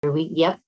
Yep.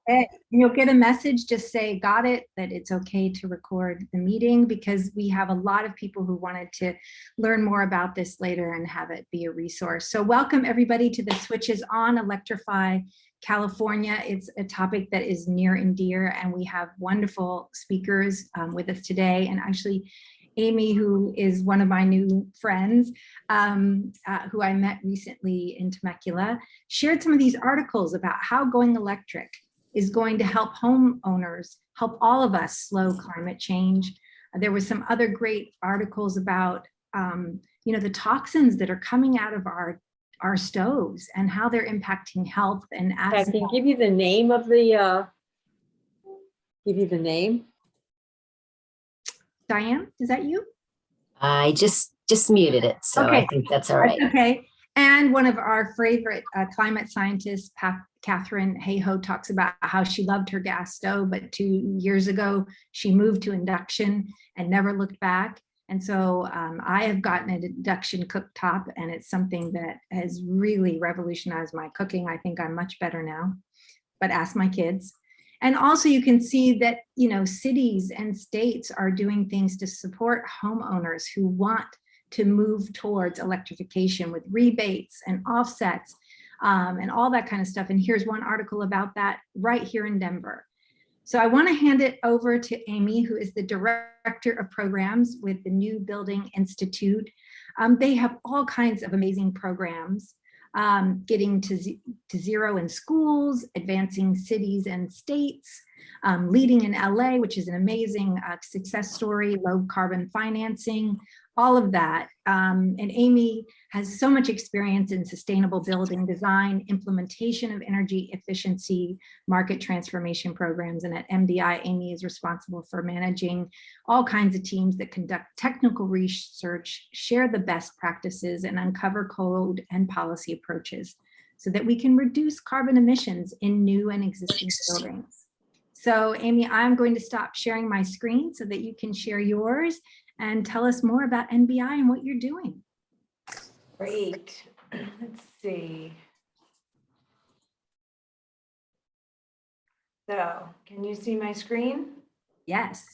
And you'll get a message, just say, got it, that it's okay to record the meeting, because we have a lot of people who wanted to learn more about this later and have it be a resource. So welcome everybody to the Switches on Electrify California. It's a topic that is near and dear, and we have wonderful speakers with us today. And actually, Amy, who is one of my new friends, who I met recently in Temecula, shared some of these articles about how going electric is going to help homeowners, help all of us slow climate change. There was some other great articles about, the toxins that are coming out of our stoves and how they're impacting health and asthma. I can give you the name of the, Diane, is that you? I just muted it, so okay. I think that's all right. That's okay. And one of our favorite climate scientists, Catherine Hayhoe, talks about how she loved her gas stove, but 2 years ago, she moved to induction and never looked back. And so I have gotten an induction cooktop, and it's something that has really revolutionized my cooking. I think I'm much better now, but ask my kids. And also you can see that, cities and states are doing things to support homeowners who want to move towards electrification with rebates and offsets and all that kind of stuff. And here's one article about that right here in Denver. So I want to hand it over to Amy, who is the Director of Programs with the New Building Institute. They have all kinds of amazing programs, getting to zero in schools, advancing cities and states, leading in LA, which is an amazing success story, low carbon financing, all of that. And Amy has so much experience in sustainable building design, implementation of energy efficiency, market transformation programs. And at MBI, Amy is responsible for managing all kinds of teams that conduct technical research, share the best practices, and uncover code and policy approaches so that we can reduce carbon emissions in new and existing buildings. So Amy, I'm going to stop sharing my screen so that you can share yours and tell us more about NBI and what you're doing. Great. Let's see. So, can you see my screen? Yes.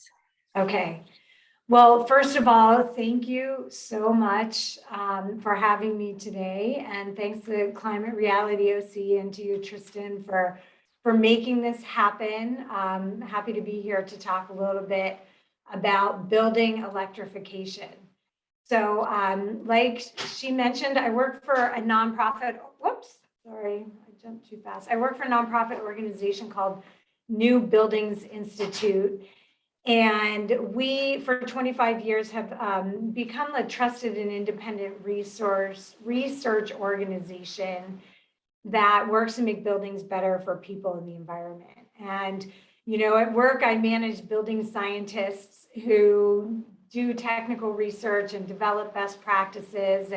Okay. Well, first of all, thank you so much for having me today. And thanks to Climate Reality OC and to you, Tristan, for making this happen. I'm happy to be here to talk a little bit about building electrification. So like she mentioned, I work for a nonprofit, whoops, sorry, I jumped too fast. I work for a nonprofit organization called New Buildings Institute. And we, for 25 years, have become a trusted and independent research organization that works to make buildings better for people and the environment. And at work, I manage building scientists who do technical research and develop best practices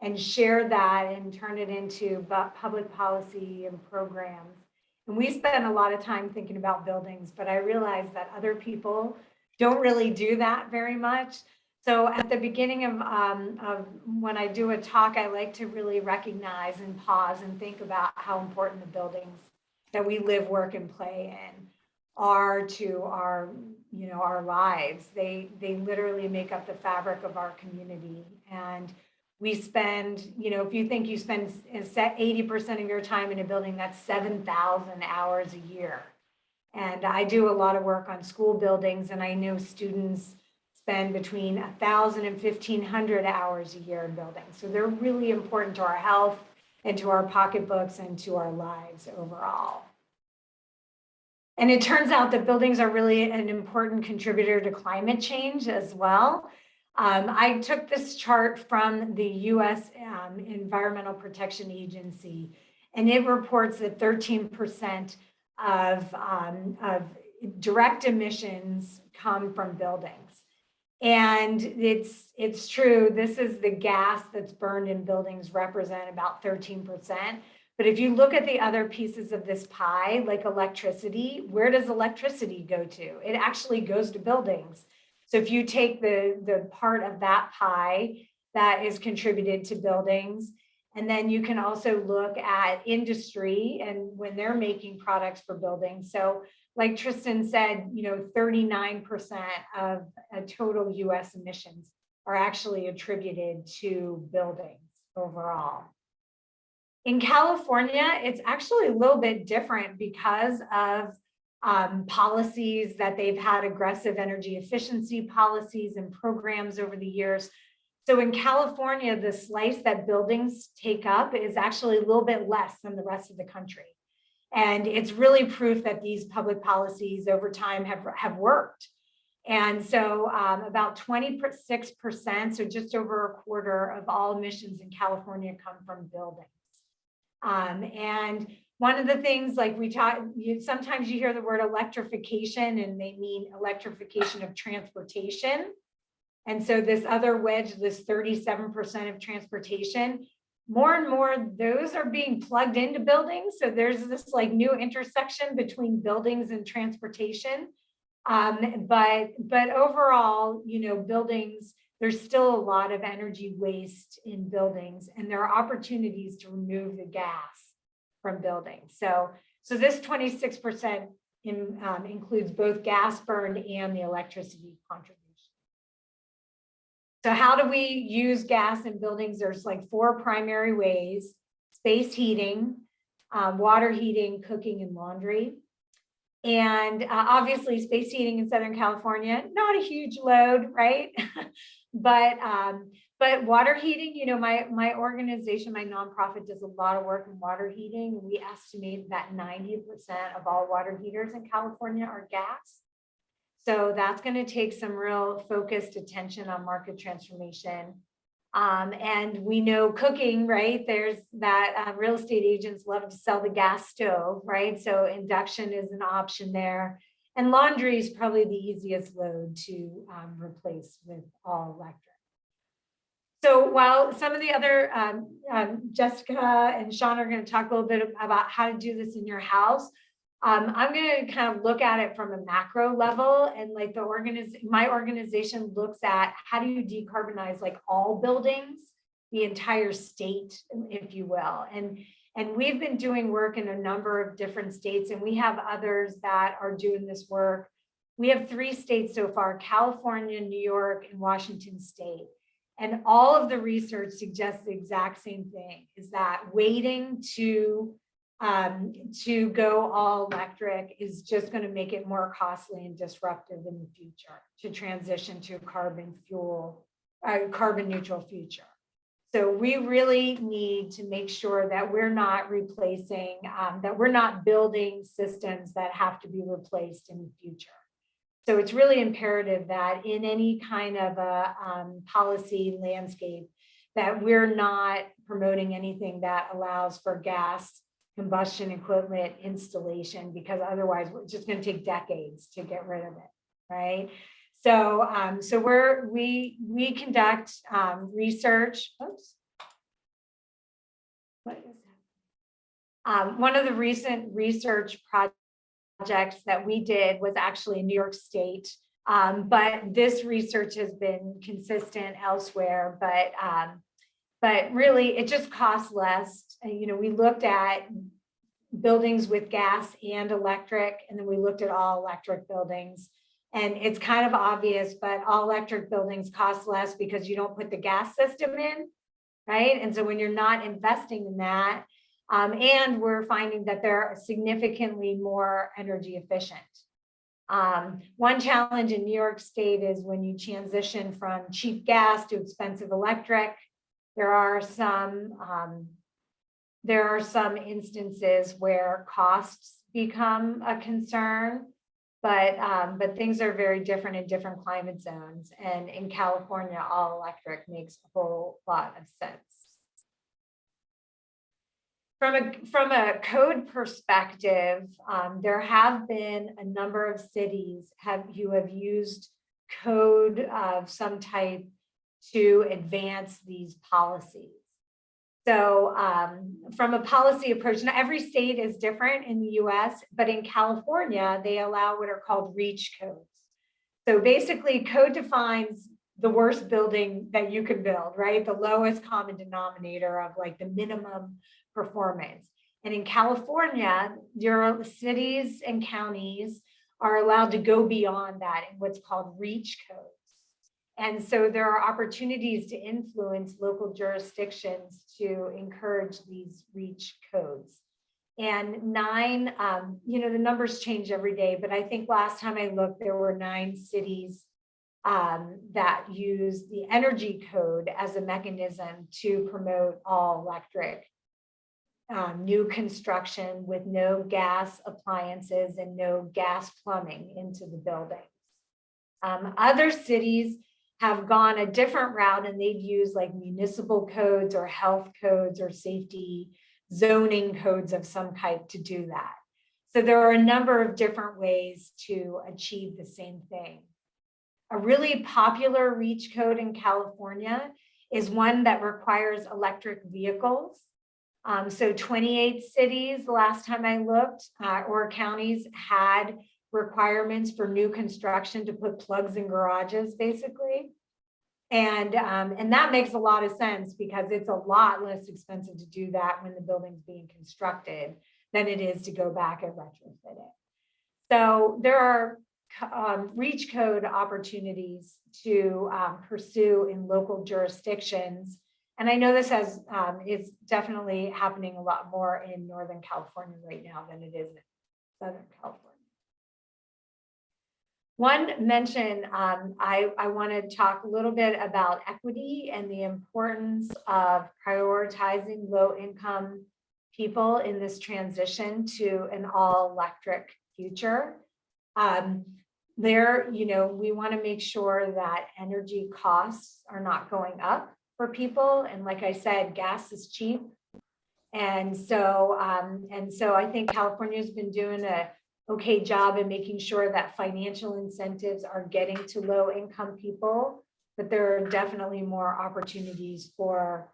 and share that and turn it into public policy and programs. And we spend a lot of time thinking about buildings, but I realize that other people don't really do that very much. So at the beginning of when I do a talk, I like to really recognize and pause and think about how important the buildings that we live, work, and play in are to our lives. They literally make up the fabric of our community. And we spend, if you think you spend 80% of your time in a building, that's 7,000 hours a year. And I do a lot of work on school buildings, and I know students spend between 1,000 and 1,500 hours a year in buildings. So they're really important to our health and to our pocketbooks and to our lives overall. And it turns out that buildings are really an important contributor to climate change as well. I took this chart from the US Environmental Protection Agency, and it reports that 13% of direct emissions come from buildings. And it's true, this is the gas that's burned in buildings represent about 13%. But if you look at the other pieces of this pie, like electricity, where does electricity go to? It actually goes to buildings. So if you take the part of that pie that is contributed to buildings, And then you can also look at industry and when they're making products for buildings. So like Tristan said, 39% of total US emissions are actually attributed to buildings overall. In California, it's actually a little bit different because of policies that they've had, aggressive energy efficiency policies and programs over the years. So in California, the slice that buildings take up is actually a little bit less than the rest of the country. And it's really proof that these public policies over time have worked. And so about 26%, so just over a quarter of all emissions in California come from buildings. And one of the things, like we talk, sometimes you hear the word electrification and they mean electrification of transportation. And so this other wedge, this 37% of transportation, more and more, those are being plugged into buildings. So there's this like new intersection between buildings and transportation. But overall, buildings, there's still a lot of energy waste in buildings, and there are opportunities to remove the gas from buildings. So this 26% includes both gas burned and the electricity contribution. So how do we use gas in buildings? There's like 4 primary ways: space heating, water heating, cooking, and laundry. And obviously space heating in Southern California, not a huge load, right? But water heating, my organization, my nonprofit does a lot of work in water heating. We estimate that 90% of all water heaters in California are gas. So that's going to take some real focused attention on market transformation. And we know cooking, right? There's that real estate agents love to sell the gas stove, right? So induction is an option there. And laundry is probably the easiest load to replace with all electric. So while some of the other, Jessica and Shawn are going to talk a little bit about how to do this in your house, I'm going to kind of look at it from a macro level, and like my organization looks at how do you decarbonize like all buildings, the entire state, if you will. And we've been doing work in a number of different states, and we have others that are doing this work. We have 3 states so far: California, New York, and Washington State. And all of the research suggests the exact same thing, is that waiting to go all electric is just going to make it more costly and disruptive in the future to transition to a carbon neutral future. So we really need to make sure that we're not replacing, that we're not building systems that have to be replaced in the future. So it's really imperative that in any kind of a policy landscape, that we're not promoting anything that allows for gas combustion equipment installation, because otherwise it's just going to take decades to get rid of it, right? So we conduct research. Oops. What is that? One of the recent research projects that we did was actually in New York State, but this research has been consistent elsewhere. But really, it just costs less. We looked at buildings with gas and electric, and then we looked at all electric buildings. And it's kind of obvious, but all electric buildings cost less because you don't put the gas system in, right? And so when you're not investing in that, and we're finding that they're significantly more energy efficient. One challenge in New York State is when you transition from cheap gas to expensive electric, there are some instances where costs become a concern, but things are very different in different climate zones. And in California, all electric makes a whole lot of sense. From a code perspective, there have been a number of cities who have used code of some type to advance these policies. So from a policy approach, now every state is different in the US, but in California, they allow what are called REACH codes. So basically code defines the worst building that you could build, right? The lowest common denominator of like the minimum performance. And in California, your cities and counties are allowed to go beyond that in what's called REACH codes. And so there are opportunities to influence local jurisdictions to encourage these REACH codes. And 9, the numbers change every day, but I think last time I looked, there were 9 cities that use the energy code as a mechanism to promote all electric new construction with no gas appliances and no gas plumbing into the buildings. Other cities have gone a different route, and they've used like municipal codes or health codes or safety zoning codes of some type to do that. So there are a number of different ways to achieve the same thing. A really popular REACH code in California is one that requires electric vehicles. So 28 cities, the last time I looked, or counties had requirements for new construction to put plugs in garages, basically. And that makes a lot of sense because it's a lot less expensive to do that when the building's being constructed than it is to go back and retrofit it. So there are REACH code opportunities to pursue in local jurisdictions. And I know this is definitely happening a lot more in Northern California right now than it is in Southern California. One mention, I want to talk a little bit about equity and the importance of prioritizing low-income people in this transition to an all-electric future. We want to make sure that energy costs are not going up for people. And like I said, gas is cheap. And so I think California's been doing a okay job in making sure that financial incentives are getting to low income people, but there are definitely more opportunities for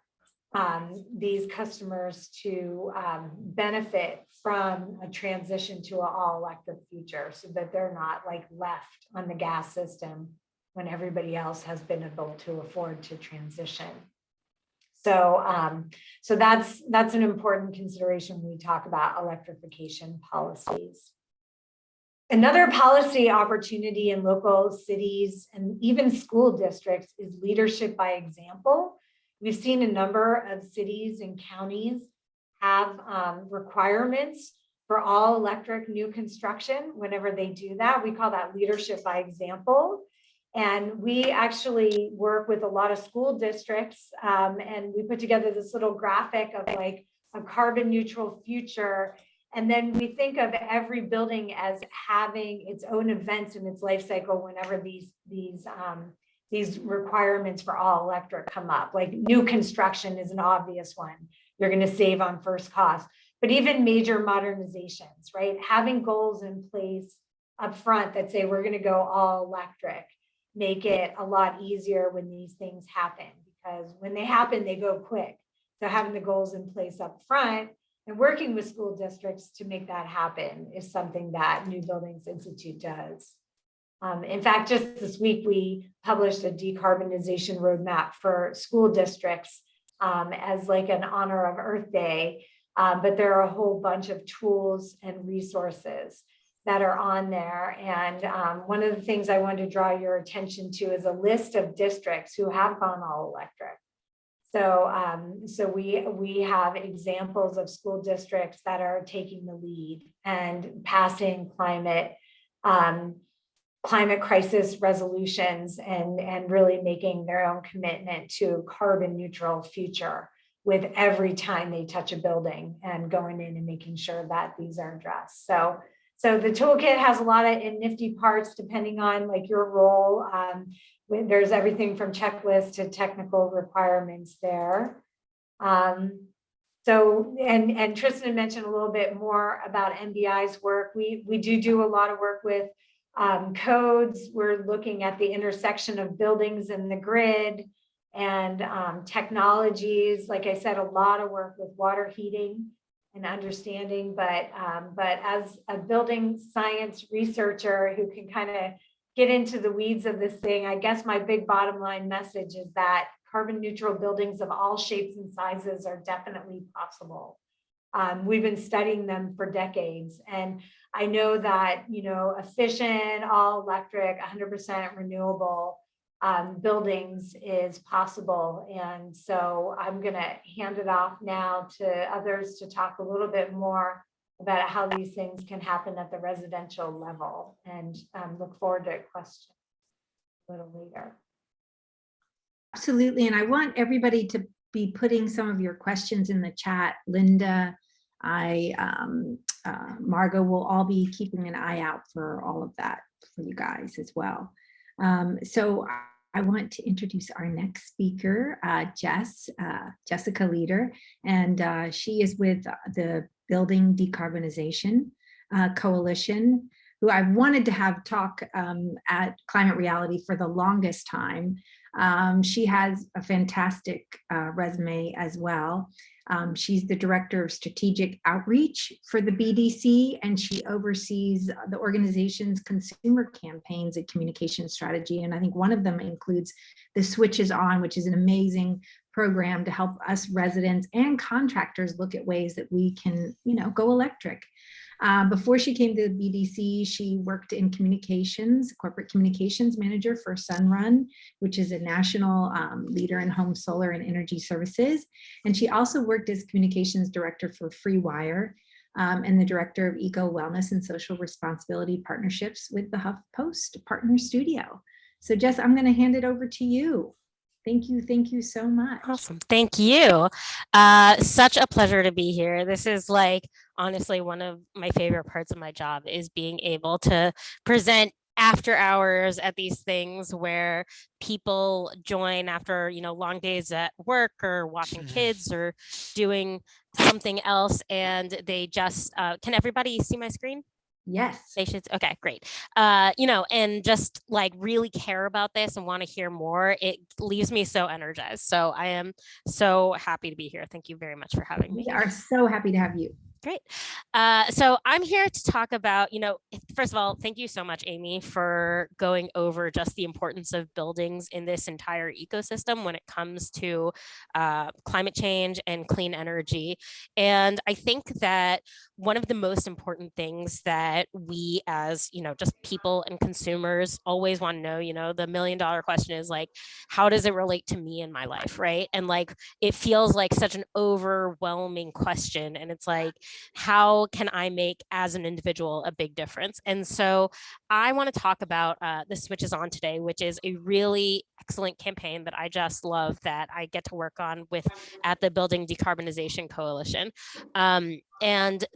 these customers to benefit from a transition to an all electric future so that they're not like left on the gas system when everybody else has been able to afford to transition. So that's an important consideration when we talk about electrification policies. Another policy opportunity in local cities and even school districts is leadership by example. We've seen a number of cities and counties have requirements for all electric new construction. Whenever they do that, we call that leadership by example. And we actually work with a lot of school districts, and we put together this little graphic of like a carbon neutral future. And then we think of every building as having its own events in its life cycle whenever these requirements for all electric come up. Like new construction is an obvious one. You're going to save on first cost, but even major modernizations, right? Having goals in place up front that say we're going to go all electric, make it a lot easier when these things happen, because when they happen, they go quick. So having the goals in place up front and working with school districts to make that happen is something that New Buildings Institute does. In fact, just this week, we published a decarbonization roadmap for school districts as like an honor of Earth Day. But there are a whole bunch of tools and resources that are on there. And one of the things I wanted to draw your attention to is a list of districts who have gone all electric. So we have examples of school districts that are taking the lead and passing climate crisis resolutions and really making their own commitment to a carbon neutral future with every time they touch a building and going in and making sure that these are addressed. So the toolkit has a lot of nifty parts depending on like your role. There's everything from checklists to technical requirements there. And Tristan mentioned a little bit more about NBI's work. We do a lot of work with codes. We're looking at the intersection of buildings and the grid and technologies. Like I said, a lot of work with water heating and understanding, but as a building science researcher who can kind of get into the weeds of this thing, I guess my big bottom line message is that carbon neutral buildings of all shapes and sizes are definitely possible. We've been studying them for decades, and I know that, you know, efficient, all electric, 100% renewable buildings is possible. And so I'm going to hand it off now to others to talk a little bit more about how these things can happen at the residential level, and look forward to questions a little later. Absolutely. And I want everybody to be putting some of your questions in the chat. Linda, Margot will all be keeping an eye out for all of that for you guys as well. So I want to introduce our next speaker, Jessica Leader, and she is with the Building Decarbonization Coalition, who I wanted to have talk at Climate Reality for the longest time. She has a fantastic resume as well. She's the Director of Strategic Outreach for the BDC, and she oversees the organization's consumer campaigns and communication strategy. And I think one of them includes the Switches On, which is an amazing program to help us residents and contractors look at ways that we can, you know, go electric. Before she came to the BDC, she worked in communications, corporate communications manager for Sunrun, which is a national leader in home solar and energy services. And she also worked as communications director for FreeWire and the director of eco wellness and social responsibility partnerships with the HuffPost Partner Studio. So Jess, I'm going to hand it over to you. Thank you so much. Awesome. Thank you. Such a pleasure to be here. This is like, honestly, one of my favorite parts of my job is being able to present after hours at these things where people join after, you know, long days at work or watching kids or doing something else. And they just, can everybody see my screen? Yes. They should. Okay, great. You know, and just like really care about this and want to hear more. It leaves me so energized. So I am so happy to be here. Thank you very much for having me. We are so happy to have you. Great. So I'm here to talk about, you know, first of all, thank you so much, Amy, for going over just the importance of buildings in this entire ecosystem when it comes to climate change and clean energy. And I think that one of the most important things that we as, you know, just people and consumers always want to know, you know, the $1 million question is like, how does it relate to me in my life, right? And like, it feels like such an overwhelming question. And it's like, how can I make as an individual a big difference? And so I want to talk about the Switches On today, which is a really excellent campaign that I just love that I get to work on with at the Building Decarbonization Coalition. And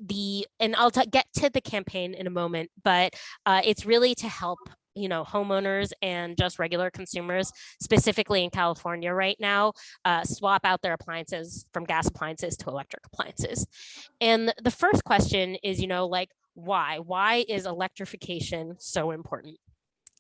I'll get to the campaign in a moment, but it's really to help, you know, homeowners and just regular consumers, specifically in California right now, swap out their appliances from gas appliances to electric appliances. And the first question is, you know, like, why is electrification so important?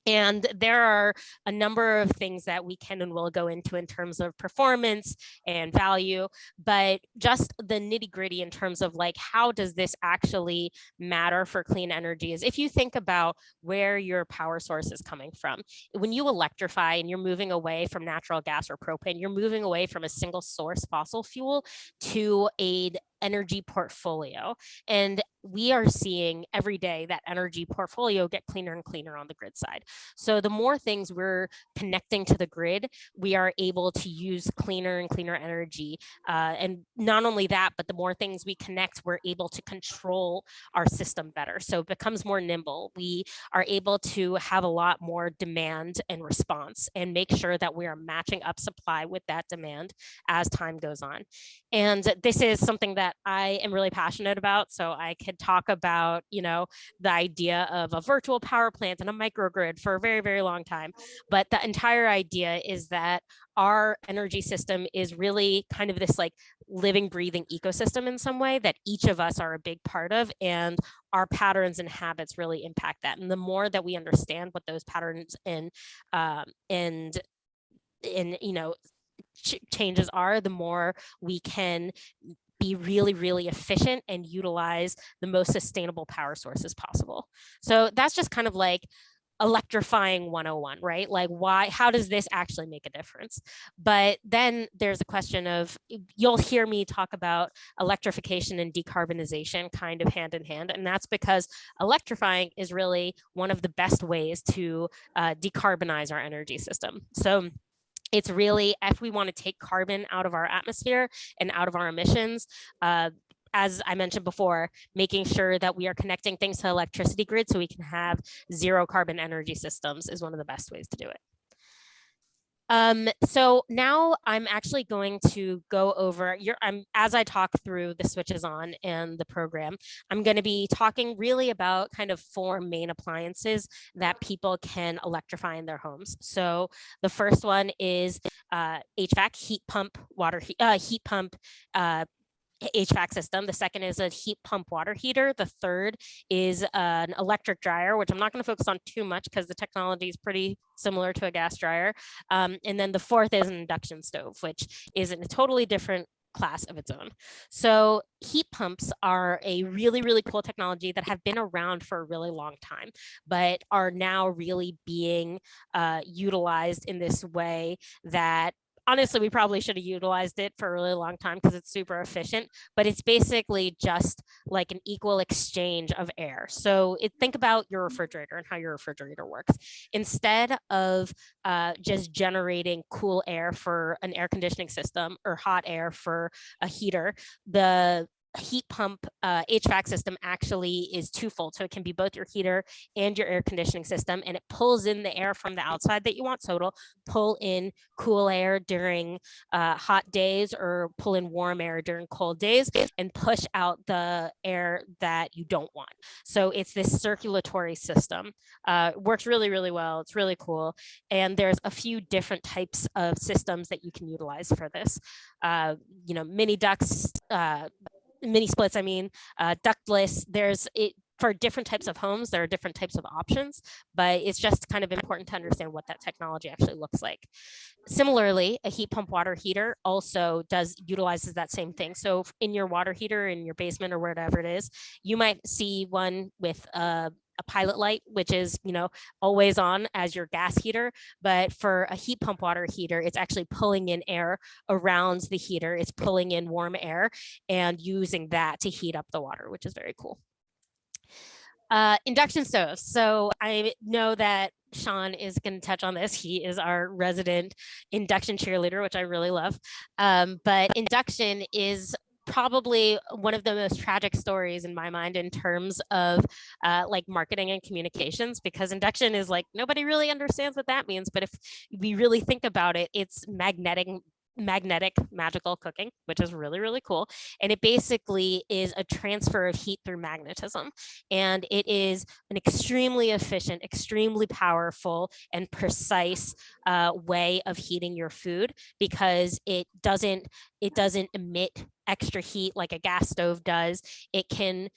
And there are a number of things that we can and will go into in terms of performance and value, but just the nitty gritty in terms of like, how does this actually matter for clean energy is if you think about where your power source is coming from. When you electrify and you're moving away from natural gas or propane, you're moving away from a single source fossil fuel to an energy portfolio. And we are seeing every day that energy portfolio get cleaner and cleaner on the grid side. So the more things we're connecting to the grid, we are able to use cleaner and cleaner energy. And not only that, but the more things we connect, we're able to control our system better. So it becomes more nimble. We are able to have a lot more demand and response and make sure that we are matching up supply with that demand as time goes on. And this is something that I am really passionate about. So I could talk about, you know, the idea of a virtual power plant and a microgrid for a very, very long time. But the entire idea is that our energy system is really kind of this like living, breathing ecosystem in some way that each of us are a big part of, and our patterns and habits really impact that. And the more that we understand what those patterns and you know, changes are, the more we can be really, really efficient and utilize the most sustainable power sources possible. So that's just kind of like electrifying 101, right? Like how does this actually make a difference? But then there's a question of, you'll hear me talk about electrification and decarbonization kind of hand in hand. And that's because electrifying is really one of the best ways to decarbonize our energy system. So it's really, if we want to take carbon out of our atmosphere and out of our emissions, as I mentioned before, making sure that we are connecting things to the electricity grid so we can have zero carbon energy systems is one of the best ways to do it. So now I'm actually going to go over as I talk through the switches on and the program, I'm going to be talking really about kind of 4 main appliances that people can electrify in their homes. So the first one is HVAC, heat pump, heat pump, HVAC system. The second is a heat pump water heater. The third is an electric dryer, which I'm not going to focus on too much because the technology is pretty similar to a gas dryer. And then the fourth is an induction stove, which is a totally different class of its own. So heat pumps are a really, really cool technology that have been around for a really long time, but are now really being utilized in this way that honestly, we probably should have utilized it for a really long time because it's super efficient, but it's basically just like an equal exchange of air. So think about your refrigerator and how your refrigerator works. Instead of just generating cool air for an air conditioning system or hot air for a heater, the heat pump HVAC system actually is twofold. So it can be both your heater and your air conditioning system, and it pulls in the air from the outside that you want. So it'll pull in cool air during hot days or pull in warm air during cold days and push out the air that you don't want. So it's this circulatory system. Works really, really well. It's really cool. And there's a few different types of systems that you can utilize for this. Mini ducts, mini splits, ductless. For different types of homes, there are different types of options, but it's just kind of important to understand what that technology actually looks like. Similarly, a heat pump water heater also utilizes that same thing. So in your water heater in your basement or wherever it is, you might see one with a pilot light, which is, always on as your gas heater. But for a heat pump water heater, it's actually pulling in air around the heater. It's pulling in warm air and using that to heat up the water, which is very cool. Induction stoves. So I know that Shawn is going to touch on this. He is our resident induction cheerleader, which I really love. But induction is probably one of the most tragic stories in my mind in terms of like marketing and communications, because induction is like, nobody really understands what that means. But if we really think about it, it's magnetic magical cooking, which is really, really cool. And it basically is a transfer of heat through magnetism. And it is an extremely efficient, extremely powerful and precise way of heating your food, because it doesn't emit extra heat like a gas stove does. It can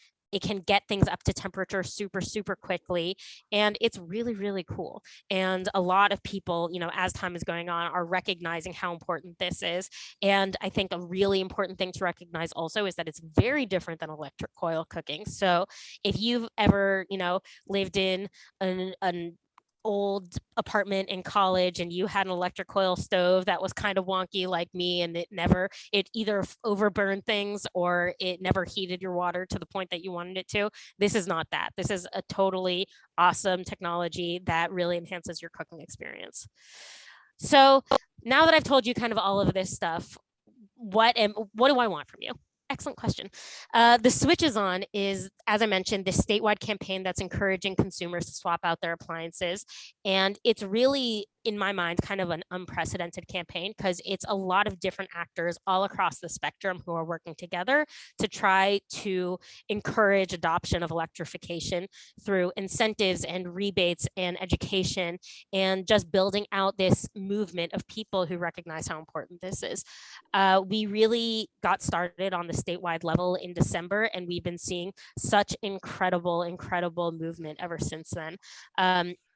get things up to temperature super, super quickly. And it's really, really cool. And a lot of people, as time is going on, are recognizing how important this is. And I think a really important thing to recognize also is that it's very different than electric coil cooking. So if you've ever, lived in an old apartment in college and you had an electric coil stove that was kind of wonky like me, and it either overburned things or it never heated your water to the point that you wanted it to, this is not that. This is a totally awesome technology that really enhances your cooking experience. So now that I've told you kind of all of this stuff, what do I want from you? Excellent question. The Switches On is, as I mentioned, this statewide campaign that's encouraging consumers to swap out their appliances. And it's really, in my mind, kind of an unprecedented campaign, because it's a lot of different actors all across the spectrum who are working together to try to encourage adoption of electrification through incentives and rebates and education, and just building out this movement of people who recognize how important this is. We really got started on the statewide level in December, and we've been seeing such incredible movement ever since then.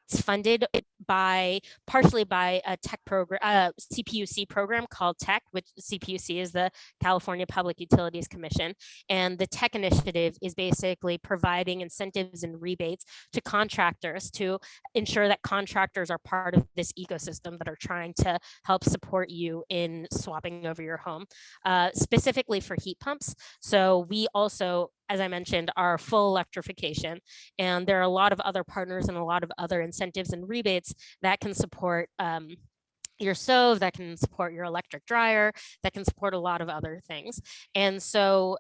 It's funded partially by a tech program, CPUC program called TEC, which CPUC is the California Public Utilities Commission. And the TEC initiative is basically providing incentives and rebates to contractors to ensure that contractors are part of this ecosystem that are trying to help support you in swapping over your home, specifically for heat pumps. So we also, as I mentioned, are full electrification. And there are a lot of other partners and a lot of other incentives and rebates that can support your stove, that can support your electric dryer, that can support a lot of other things. And so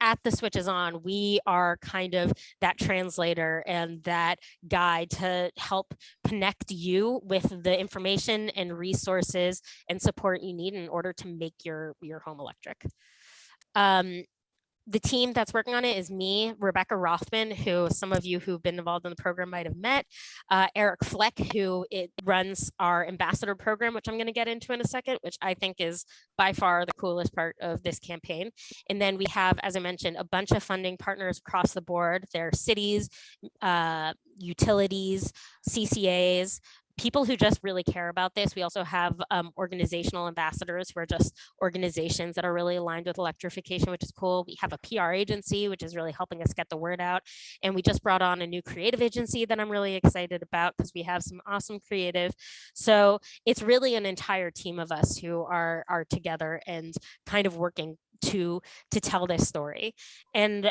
at the Switches On, we are kind of that translator and that guide to help connect you with the information and resources and support you need in order to make your home electric. The team that's working on it is me, Rebecca Rothman, who some of you who've been involved in the program might have met, Eric Fleck, who runs our ambassador program, which I'm going to get into in a second, which I think is by far the coolest part of this campaign. And then we have, as I mentioned, a bunch of funding partners across the board. There are cities, utilities, CCAs, people who just really care about this. We also have organizational ambassadors who are just organizations that are really aligned with electrification, which is cool. We have a PR agency, which is really helping us get the word out. And we just brought on a new creative agency that I'm really excited about because we have some awesome creative. So it's really an entire team of us who are together and kind of working to tell this story. And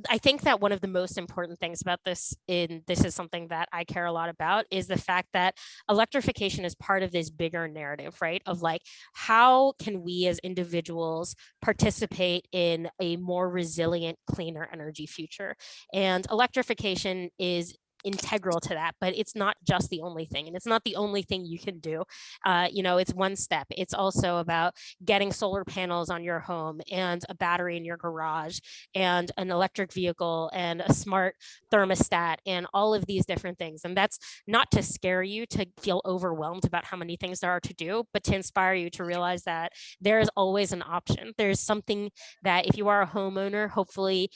I think that one of the most important things about this, this is something that I care a lot about, is the fact that electrification is part of this bigger narrative, right? Of like, how can we as individuals participate in a more resilient, cleaner energy future? And electrification is integral to that, but it's not just the only thing, and it's not the only thing you can do. It's one step. It's also about getting solar panels on your home and a battery in your garage and an electric vehicle and a smart thermostat and all of these different things. And that's not to scare you to feel overwhelmed about how many things there are to do, but to inspire you to realize that there is always an option. There's something that if you are a homeowner, hopefully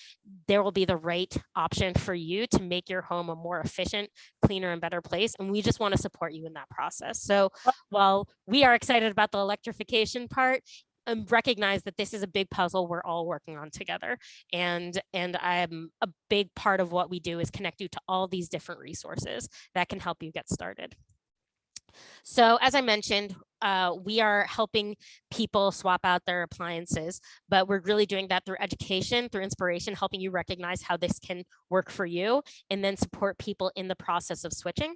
there will be the right option for you to make your home a more efficient, cleaner, and better place. And we just want to support you in that process. So while we are excited about the electrification part, recognize that this is a big puzzle we're all working on together. And I'm a big part of what we do is connect you to all these different resources that can help you get started. So as I mentioned, we are helping people swap out their appliances, but we're really doing that through education, through inspiration, helping you recognize how this can work for you, and then support people in the process of switching.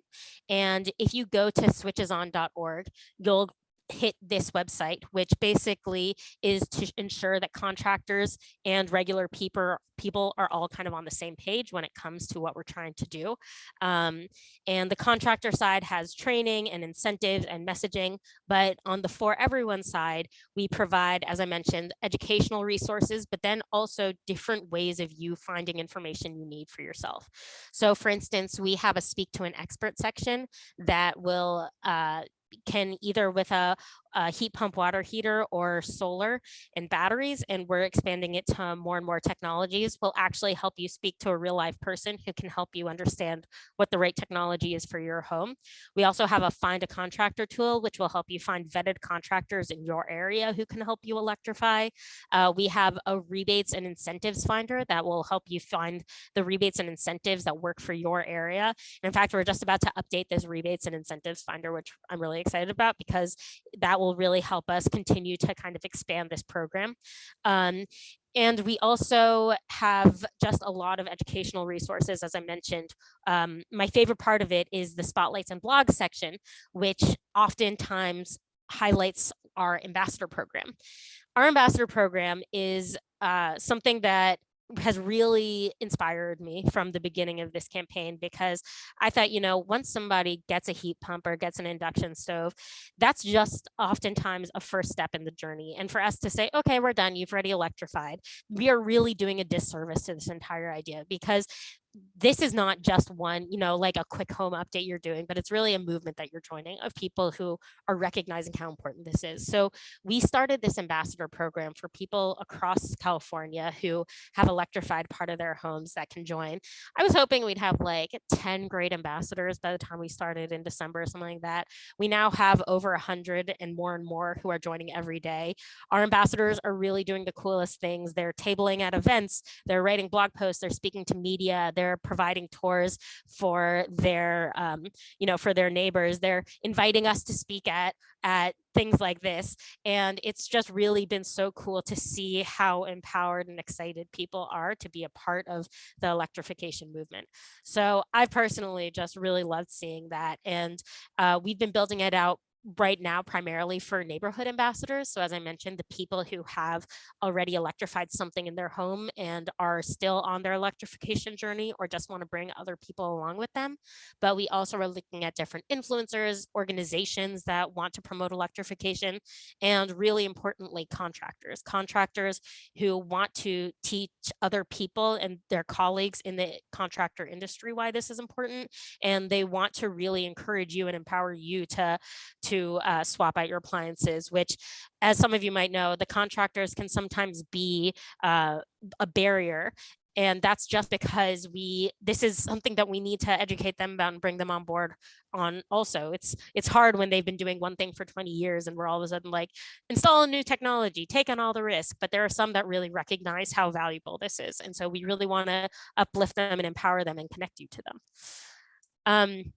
And if you go to switchonorg, you'll hit this website, which basically is to ensure that contractors and regular people are all kind of on the same page when it comes to what we're trying to do. And the contractor side has training and incentives and messaging, but on the For Everyone side, we provide, as I mentioned, educational resources, but then also different ways of you finding information you need for yourself. So for instance, we have a Speak to an Expert section that will can either with a heat pump water heater or solar and batteries, and we're expanding it to more and more technologies, will actually help you speak to a real live person who can help you understand what the right technology is for your home. We also have a Find a Contractor tool, which will help you find vetted contractors in your area who can help you electrify. We have a rebates and incentives finder that will help you find the rebates and incentives that work for your area. And in fact, we're just about to update this rebates and incentives finder, which I'm really excited about because that will really help us continue to kind of expand this program. And we also have just a lot of educational resources, as I mentioned. My favorite part of it is the spotlights and blogs section, which oftentimes highlights our ambassador program. Our ambassador program is something that has really inspired me from the beginning of this campaign, because I thought, once somebody gets a heat pump or gets an induction stove, that's just oftentimes a first step in the journey. And for us to say, okay, we're done, you've already electrified, we are really doing a disservice to this entire idea, because this is not just one, like a quick home update you're doing, but it's really a movement that you're joining of people who are recognizing how important this is. So we started this ambassador program for people across California who have electrified part of their homes that can join. I was hoping we'd have like 10 great ambassadors by the time we started in December or something like that. We now have over 100 and more who are joining every day. Our ambassadors are really doing the coolest things. They're tabling at events, they're writing blog posts, they're speaking to media, they're providing tours for their, for their neighbors. They're inviting us to speak at things like this. And it's just really been so cool to see how empowered and excited people are to be a part of the electrification movement. So I personally just really loved seeing that. And we've been building it out right now primarily for neighborhood ambassadors. So as I mentioned, the people who have already electrified something in their home and are still on their electrification journey or just want to bring other people along with them. But we also are looking at different influencers, organizations that want to promote electrification, and really importantly, contractors who want to teach other people and their colleagues in the contractor industry why this is important. And they want to really encourage you and empower you to swap out your appliances, which, as some of you might know, the contractors can sometimes be a barrier. And that's just because this is something that we need to educate them about and bring them on board on also. It's hard when they've been doing one thing for 20 years and we're all of a sudden like, install a new technology, take on all the risk. But there are some that really recognize how valuable this is. And so we really want to uplift them and empower them and connect you to them.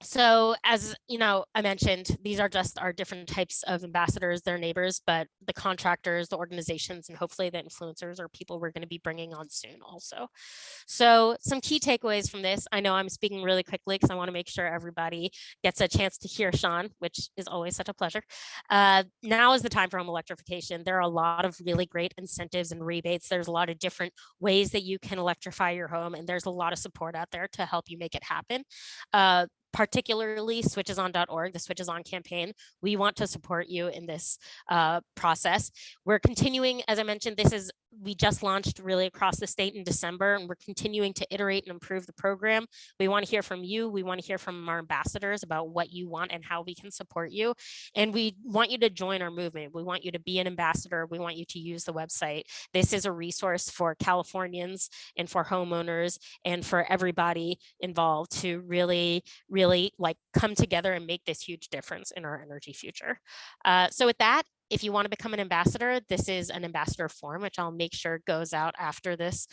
So as I mentioned, these are just our different types of ambassadors, their neighbors, but the contractors, the organizations, and hopefully the influencers are people we're going to be bringing on soon also. So some key takeaways from this. I know I'm speaking really quickly because I want to make sure everybody gets a chance to hear Shawn, which is always such a pleasure. Now is the time for home electrification. There are a lot of really great incentives and rebates. There's a lot of different ways that you can electrify your home, and there's a lot of support out there to help you make it happen. Particularly SwitchOnorg, the Switches On campaign. We want to support you in this process. We're continuing, as I mentioned, we just launched really across the state in December, and we're continuing to iterate and improve the program. We want to hear from you. We want to hear from our ambassadors about what you want and how we can support you. And we want you to join our movement. We want you to be an ambassador. We want you to use the website. This is a resource for Californians and for homeowners and for everybody involved to really like come together and make this huge difference in our energy future. So with that, if you want to become an ambassador, this is an ambassador form, which I'll make sure goes out after this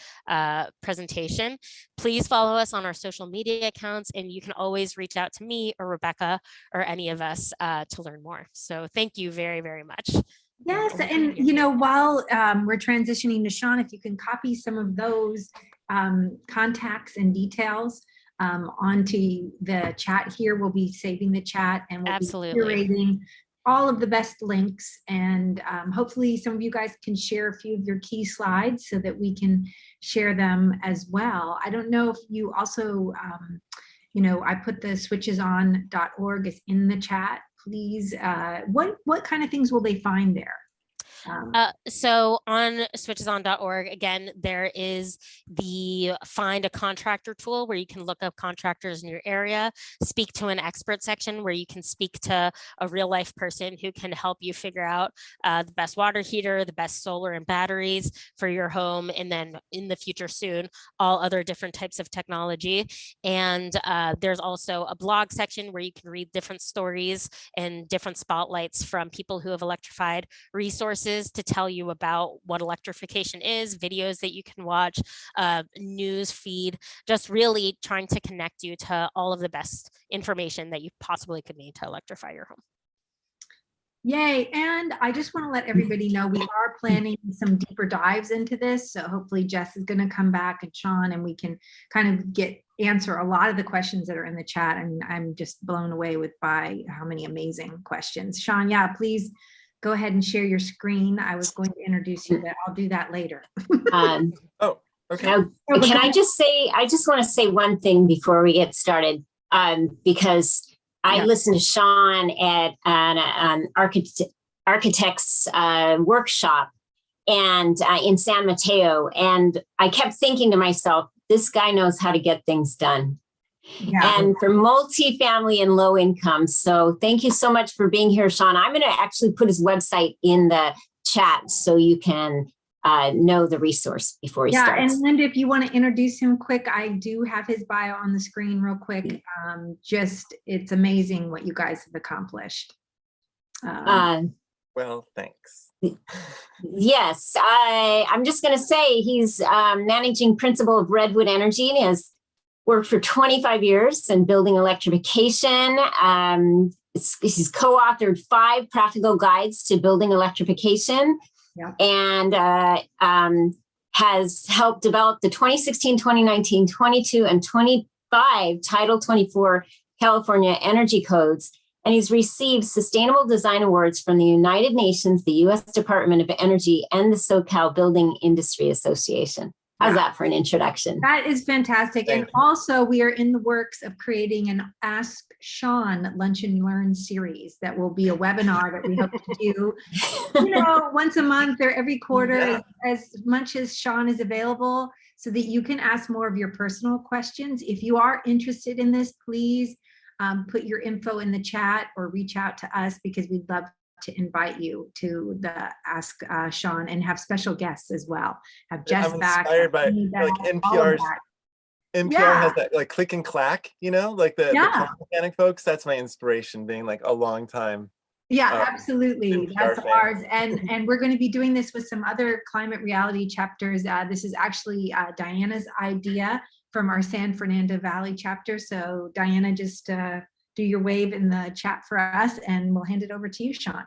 presentation. Please follow us on our social media accounts, and you can always reach out to me or Rebecca or any of us to learn more. So thank you very, very much. Yes, and while we're transitioning to Shawn, if you can copy some of those contacts and details onto the chat here, we'll be saving the chat and we'll be curating all of the best links, and hopefully some of you guys can share a few of your key slides so that we can share them as well. I don't know if you also, I put the SwitchOnorg is in the chat. Please, what kind of things will they find there? So on SwitchOnorg, again, there is the Find a Contractor tool where you can look up contractors in your area, speak to an expert section where you can speak to a real life person who can help you figure out the best water heater, the best solar and batteries for your home, and then in the future soon, all other different types of technology. And there's also a blog section where you can read different stories and different spotlights from people who have electrified, resources to tell you about what electrification is, videos that you can watch, news feed, just really trying to connect you to all of the best information that you possibly could need to electrify your home. Yay. And I just want to let everybody know we are planning some deeper dives into this. So hopefully Jess is going to come back, and Shawn, and we can kind of answer a lot of the questions that are in the chat. And I'm just blown away by how many amazing questions. Shawn, yeah, please go ahead and share your screen. I was going to introduce you, but I'll do that later. Oh, okay. Can I just want to say one thing before we get started, because I listened to Shawn at an architect's workshop and in San Mateo, and I kept thinking to myself, this guy knows how to get things done. Yeah. And for multifamily and low income. So thank you so much for being here, Shawn. I'm going to actually put his website in the chat so you can know the resource before he starts. And Linda, if you want to introduce him quick, I do have his bio on the screen real quick. It's amazing what you guys have accomplished. Well, thanks. Yes, I'm just going to say he's managing principal of Redwood Energy and has worked for 25 years in building electrification. He's co-authored 5 practical guides to building electrification, and has helped develop the 2016, 2019, 22, and 25 Title 24 California Energy Codes. And he's received Sustainable Design Awards from the United Nations, the U.S. Department of Energy, and the SoCal Building Industry Association. How's that for an introduction? That is fantastic. And also we are in the works of creating an Ask Shawn Lunch and Learn series that will be a webinar that we hope to do, once a month or every quarter, as much as Shawn is available, so that you can ask more of your personal questions. If you are interested in this, please put your info in the chat or reach out to us, because we'd love to invite you to the Ask Shawn and have special guests as well. Have Jess back. I'm inspired by NPR has that like click and clack, like the car mechanic folks. That's my inspiration, being like a long time. Yeah, absolutely. NPR That's fan. ours. And we're going to be doing this with some other climate reality chapters. This is actually Diana's idea from our San Fernando Valley chapter. So Diana, just do your wave in the chat for us, and we'll hand it over to you, Shawn.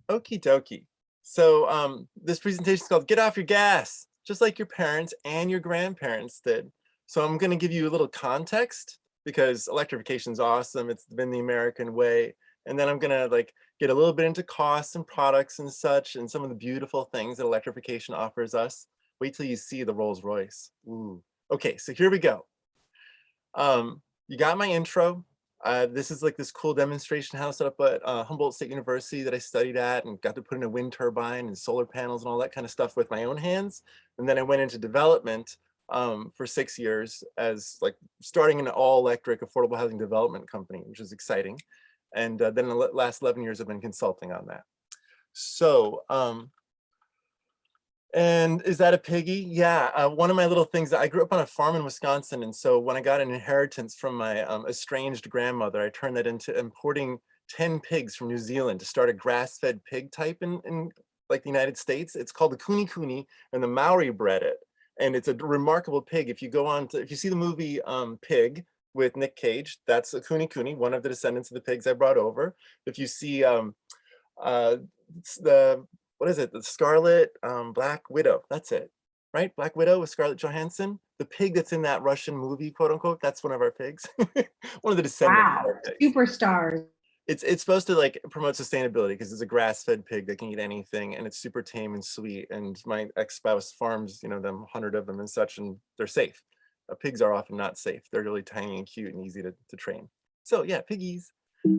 Okie dokie. So this presentation is called Get Off Your Gas, just like your parents and your grandparents did. So I'm going to give you a little context, because electrification is awesome. It's been the American way. And then I'm going to get a little bit into costs and products and such, and some of the beautiful things that electrification offers us. Wait till you see the Rolls Royce. Ooh. Okay, so here we go. You got my intro. This is like this cool demonstration house set up at Humboldt State University that I studied at, and got to put in a wind turbine and solar panels and all that kind of stuff with my own hands. And then I went into development for 6 years as starting an all-electric affordable housing development company, which is exciting. And then the last 11 years I've been consulting on that. So, and is that a piggy? Yeah, one of my little things, I grew up on a farm in Wisconsin. And so when I got an inheritance from my estranged grandmother, I turned that into importing 10 pigs from New Zealand to start a grass-fed pig type in the United States. It's called the Kuni Kuni, and the Maori bred it. And it's a remarkable pig. If you see the movie Pig with Nick Cage, that's a Kuni Kuni, one of the descendants of the pigs I brought over. If you see what is it? The Scarlet Black Widow. That's it, right? Black Widow with Scarlett Johansson. The pig that's in that Russian movie, quote unquote, that's one of our pigs. One of the descendants. Wow, of our pigs. Superstars. It's supposed to promote sustainability, because it's a grass-fed pig that can eat anything, and it's super tame and sweet. And my ex-spouse farms, them 100 of them and such, and they're safe. Pigs are often not safe. They're really tiny and cute and easy to train. So yeah, piggies.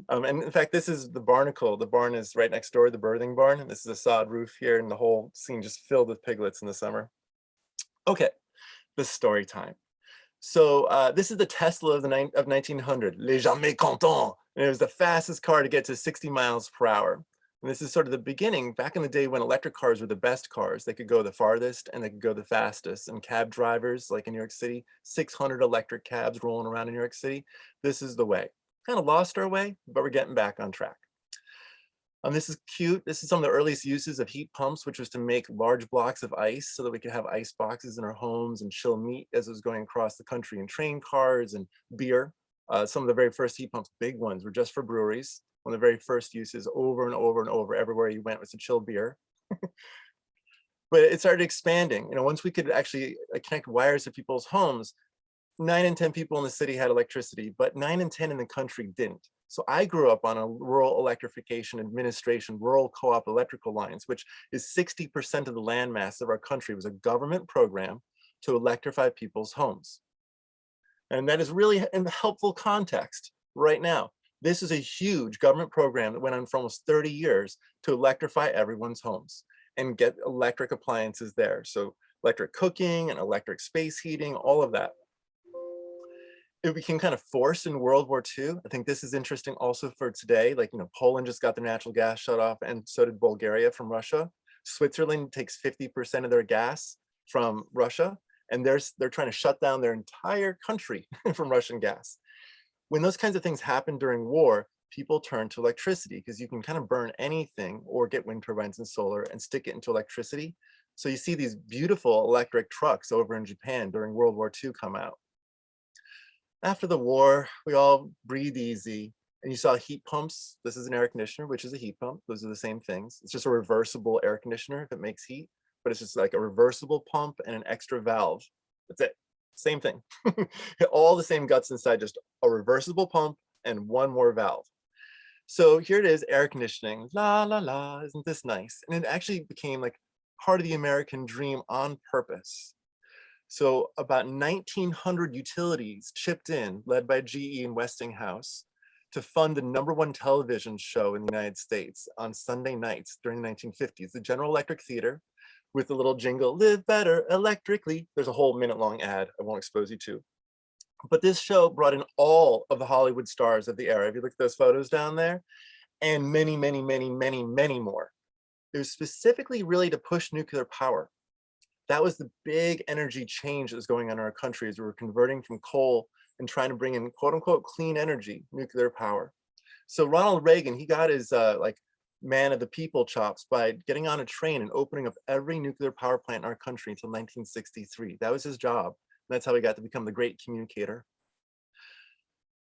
And in fact, this is the barnacle. The barn is right next door, the birthing barn. And this is a sod roof here, and the whole scene just filled with piglets in the summer. Okay, the story time. So this is the Tesla of 1900, Les Jamais Contents. And it was the fastest car to get to 60 miles per hour. And this is sort of the beginning, back in the day when electric cars were the best cars. They could go the farthest and they could go the fastest. And cab drivers, like in New York City, 600 electric cabs rolling around in New York City. This is the way. Kind of lost our way, but we're getting back on track. This is cute. This is some of the earliest uses of heat pumps, which was to make large blocks of ice so that we could have ice boxes in our homes and chill meat as it was going across the country, in train cars and beer. Some of the very first heat pumps, big ones, were just for breweries. One of the very first uses, over and over and over, everywhere you went, was to chill beer. But it started expanding. Once we could actually connect wires to people's homes, 9 in 10 people in the city had electricity, but 9 in 10 in the country didn't. So I grew up on a Rural Electrification Administration, Rural Co-op Electrical Alliance, which is 60% of the landmass of our country. It was a government program to electrify people's homes. And that is really in the helpful context right now. This is a huge government program that went on for almost 30 years to electrify everyone's homes and get electric appliances there. So electric cooking and electric space heating, all of that. It became kind of forced in World War II. I think this is interesting also for today. Like, Poland just got their natural gas shut off, and so did Bulgaria from Russia. Switzerland takes 50% of their gas from Russia, and they're trying to shut down their entire country from Russian gas. When those kinds of things happen during war, people turn to electricity because you can kind of burn anything or get wind turbines and solar and stick it into electricity. So you see these beautiful electric trucks over in Japan during World War II come out. After the war, we all breathed easy, and you saw heat pumps. This is an air conditioner, which is a heat pump. Those are the same things. It's just a reversible air conditioner if it makes heat, but it's just like a reversible pump and an extra valve. That's it. Same thing. All the same guts inside, just a reversible pump and one more valve. So here it is, air conditioning. La, la, la, isn't this nice? And it actually became like part of the American dream on purpose. So about 1,900 utilities chipped in, led by GE and Westinghouse, to fund the #1 television show in the United States on Sunday nights during the 1950s, the General Electric Theater, with the little jingle, "Live better electrically." There's a whole minute-long ad I won't expose you to. But this show brought in all of the Hollywood stars of the era. If you look at those photos down there, and many, many, many, many, many more. It was specifically really to push nuclear power. That was the big energy change that was going on in our country as we were converting from coal and trying to bring in quote unquote clean energy, nuclear power. So Ronald Reagan, he got his like man of the people chops by getting on a train and opening up every nuclear power plant in our country until 1963. That was his job. That's how he got to become the great communicator.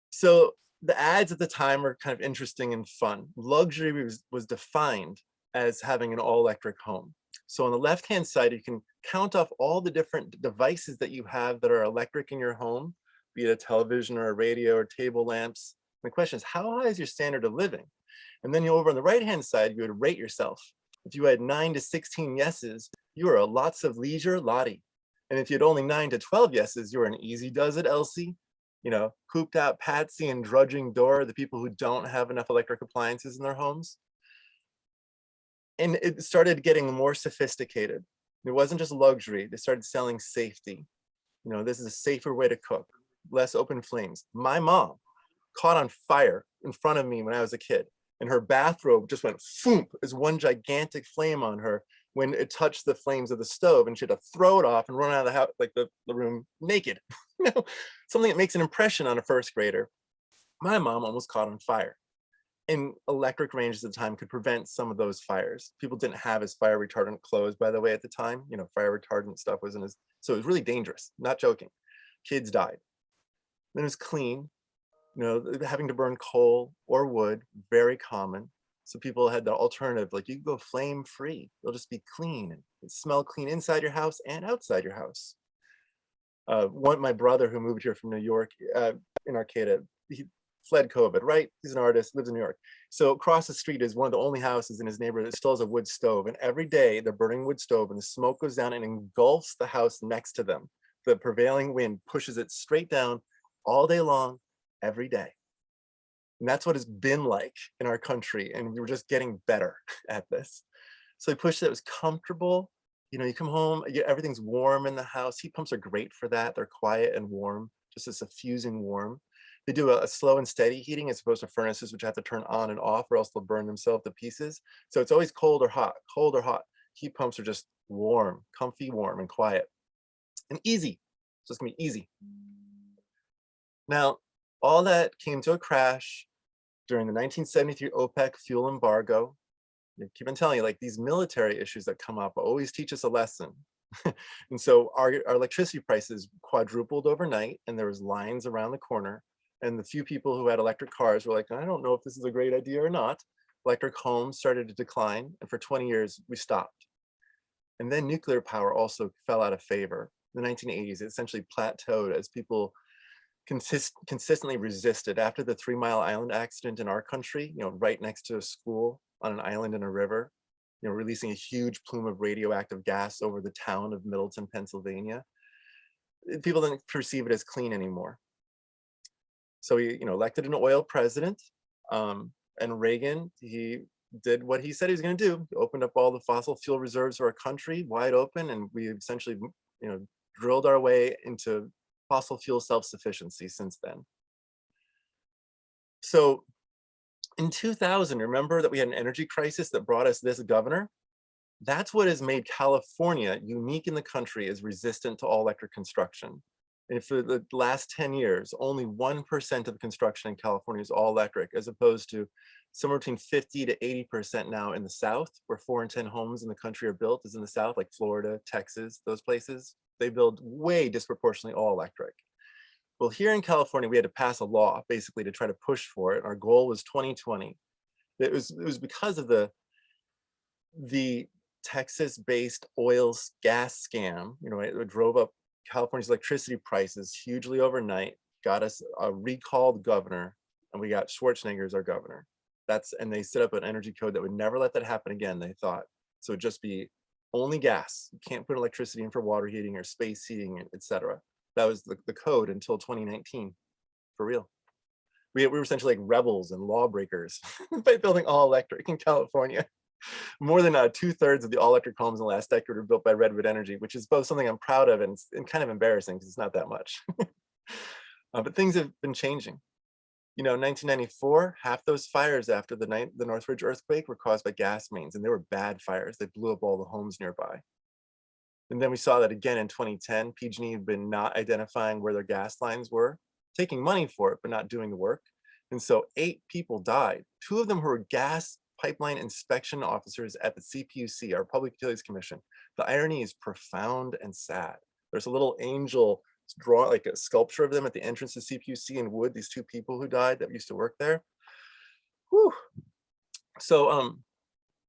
So the ads at the time were kind of interesting and fun. Luxury was defined as having an all-electric home. So on the left-hand side, you can count off all the different devices that you have that are electric in your home, be it a television or a radio or table lamps. And the question is, how high is your standard of living? And then over on the right-hand side, you would rate yourself. If you had 9 to 16 yeses, you were a lots of leisure Lottie. And if you had only 9 to 12 yeses, you were an easy does it Elsie, cooped out Patsy and drudging Dora, the people who don't have enough electric appliances in their homes. And it started getting more sophisticated. It wasn't just luxury. They started selling safety. This is a safer way to cook, less open flames. My mom caught on fire in front of me when I was a kid, and her bathrobe just went foomp as one gigantic flame on her when it touched the flames of the stove, and she had to throw it off and run out of the house, like the room, naked. Something that makes an impression on a first grader. My mom almost caught on fire. And electric ranges at the time could prevent some of those fires. People didn't have as fire retardant clothes, by the way, at the time. Fire retardant stuff wasn't as, so it was really dangerous, not joking. Kids died. Then it was clean. Having to burn coal or wood, very common. So people had the alternative, like you can go flame free. It'll just be clean and smell clean inside your house and outside your house. My brother who moved here from New York in Arcata, he fled COVID, right? He's an artist, lives in New York. So across the street is one of the only houses in his neighborhood that still has a wood stove. And every day they're burning wood stove and the smoke goes down and engulfs the house next to them. The prevailing wind pushes it straight down all day long, every day. And that's what it's been like in our country. And we were just getting better at this. So they pushed it, it was comfortable. You come home, everything's warm in the house. Heat pumps are great for that. They're quiet and warm, just a suffusing warm. They do a slow and steady heating as opposed to furnaces, which have to turn on and off or else they'll burn themselves to pieces. So it's always cold or hot, cold or hot. Heat pumps are just warm, comfy, warm, and quiet. And easy. So it's gonna be easy. Now, all that came to a crash during the 1973 OPEC fuel embargo. I keep on telling you, like these military issues that come up always teach us a lesson. And so our electricity prices quadrupled overnight, and there was lines around the corner. And the few people who had electric cars were like, I don't know if this is a great idea or not. Electric homes started to decline, and for 20 years, we stopped. And then nuclear power also fell out of favor. In the 1980s, it essentially plateaued as people consistently resisted. After the 3 Mile Island accident in our country, right next to a school on an island in a river, releasing a huge plume of radioactive gas over the town of Middleton, Pennsylvania, people didn't perceive it as clean anymore. So he, elected an oil president, and Reagan, he did what he said he was going to do. He opened up all the fossil fuel reserves of our country wide open, and we essentially, drilled our way into fossil fuel self-sufficiency since then. So in 2000, remember that we had an energy crisis that brought us this governor? That's what has made California unique in the country as resistant to all electric construction. And for the last 10 years, only 1% of construction in California is all electric, as opposed to somewhere between 50 to 80% now in the South, where 4 in 10 homes in the country are built is in the South, like Florida, Texas, those places. They build way disproportionately all electric. Well, here in California, we had to pass a law basically to try to push for it. Our goal was 2020. It was because of the Texas-based oil gas scam. It drove up California's electricity prices hugely overnight, got us a recalled governor, and we got Schwarzenegger as our governor. And they set up an energy code that would never let that happen again, they thought. So it'd just be only gas. You can't put electricity in for water heating or space heating, etc. That was the code until 2019, for real. We were essentially like rebels and lawbreakers by building all electric in California. More than 2/3 of the all-electric homes in the last decade were built by Redwood Energy, which is both something I'm proud of and kind of embarrassing because it's not that much. But things have been changing. In 1994, half those fires after the Northridge earthquake were caused by gas mains, and they were bad fires. They blew up all the homes nearby. And then we saw that again in 2010. PG&E had been not identifying where their gas lines were, taking money for it, but not doing the work. And so 8 people died. 2 of them who were gas pipeline inspection officers at the CPUC, our Public Utilities Commission. The irony is profound and sad. There's a little angel draw, like a sculpture of them at the entrance to CPUC in wood, these 2 people who died that used to work there. Whew. So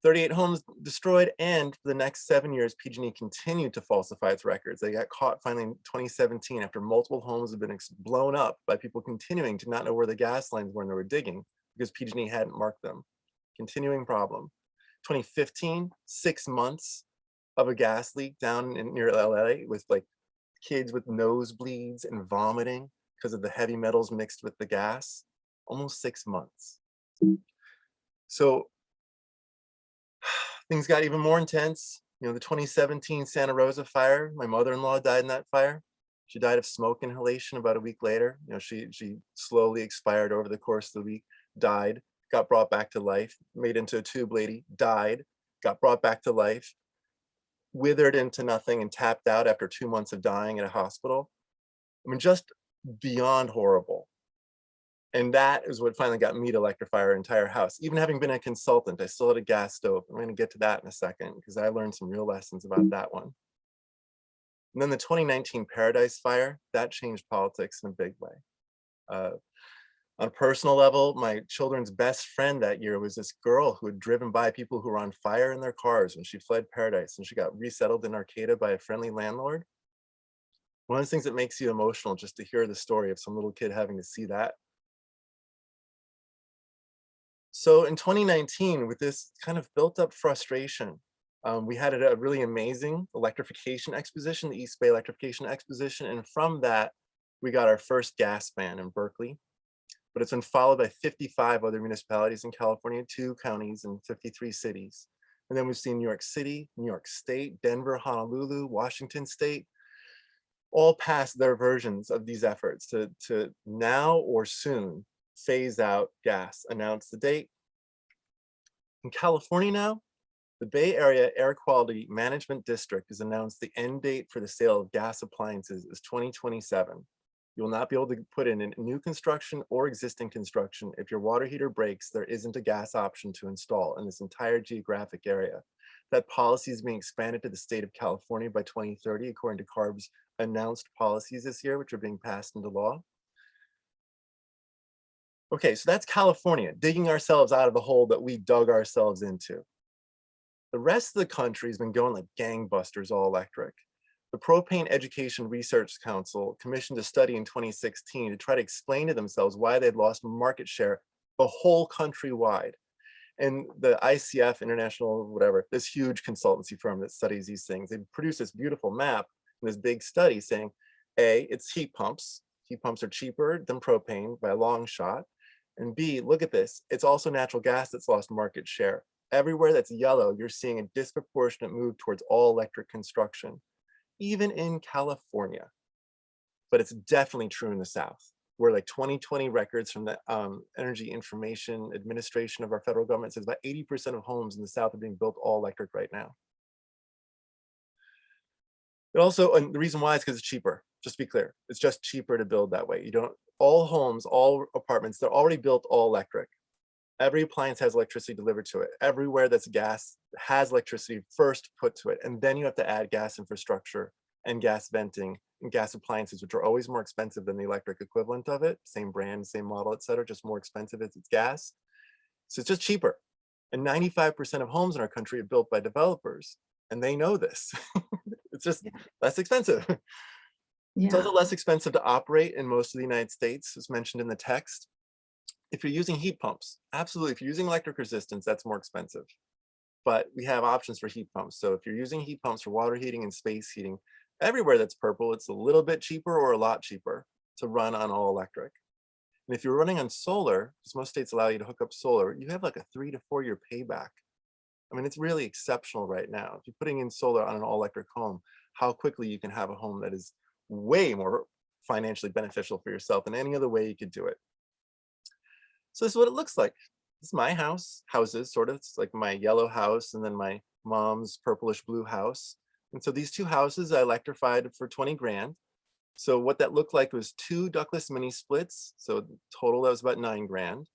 38 homes destroyed, and for the next 7 years, PG&E continued to falsify its records. They got caught finally in 2017 after multiple homes had been blown up by people continuing to not know where the gas lines were when they were digging because PG&E hadn't marked them. Continuing problem. 2015, 6 months of a gas leak down near LA with like kids with nosebleeds and vomiting because of the heavy metals mixed with the gas. Almost 6 months. So things got even more intense. The 2017 Santa Rosa fire, my mother-in-law died in that fire. She died of smoke inhalation about a week later. She slowly expired over the course of the week, died, got brought back to life, made into a tube lady, died, got brought back to life, withered into nothing and tapped out after 2 months of dying at a hospital. I mean, just beyond horrible. And that is what finally got me to electrify our entire house. Even having been a consultant, I still had a gas stove. I'm going to get to that in a second because I learned some real lessons about that one. And then the 2019 Paradise Fire, that changed politics in a big way. On a personal level, my children's best friend that year was this girl who had driven by people who were on fire in their cars when she fled Paradise, and she got resettled in Arcata by a friendly landlord. One of the things that makes you emotional just to hear the story of some little kid having to see that. So in 2019, with this kind of built up frustration, we had a really amazing electrification exposition, the East Bay Electrification Exposition. And from that, we got our first gas ban in Berkeley. But it's been followed by 55 other municipalities in California, 2 counties and 53 cities. And then we've seen New York City, New York State, Denver, Honolulu, Washington State, all pass their versions of these efforts to now or soon phase out gas. Announce the date. In California now, the Bay Area Air Quality Management District has announced the end date for the sale of gas appliances is 2027. You will not be able to put in new construction or existing construction. If your water heater breaks, there isn't a gas option to install in this entire geographic area. That policy is being expanded to the state of California by 2030, according to CARB's announced policies this year, which are being passed into law. Okay, so that's California, digging ourselves out of the hole that we dug ourselves into. The rest of the country has been going like gangbusters all electric. The Propane Education Research Council commissioned a study in 2016 to try to explain to themselves why they'd lost market share the whole country wide. And the ICF, International, whatever, this huge consultancy firm that studies these things, they produced this beautiful map and this big study saying, A, it's heat pumps. Heat pumps are cheaper than propane by a long shot. And B, look at this, it's also natural gas that's lost market share. everywhere that's yellow, you're seeing a disproportionate move towards all electric construction, even in California. But it's definitely true in the South, where like 2020 records from the Energy Information Administration of our federal government says about 80% of homes in the South are being built all electric right now. It also, and the reason why is because it's cheaper. Just to be clear, it's just cheaper to build that way. You don't, all homes, all apartments, they're already built all electric. Every appliance has electricity delivered to it. Everywhere that's gas has electricity first put to it. And then you have to add gas infrastructure and gas venting and gas appliances, which are always more expensive than the electric equivalent of it. Same brand, same model, et cetera, just more expensive as it's gas. So it's just cheaper. And 95% of homes in our country are built by developers. And they know this. It's just less expensive. It's also less expensive to operate in most of the United States, as mentioned in the text. If you're using heat pumps, absolutely. If you're using electric resistance, that's more expensive. But we have options for heat pumps. So if you're using heat pumps for water heating and space heating, everywhere that's purple, it's a little bit cheaper or a lot cheaper to run on all electric. And if you're running on solar, because most states allow you to hook up solar, you have like a 3 to 4 year payback. I mean, it's really exceptional right now. If you're putting in solar on an all electric home, how quickly you can have a home that is way more financially beneficial for yourself than any other way you could do it. So this is what it looks like. This is my houses, sort of. It's like my yellow house and then my mom's purplish blue house. And so these two houses I electrified for 20 grand. So what that looked like was 2 ductless mini splits. So total that was about 9 grand.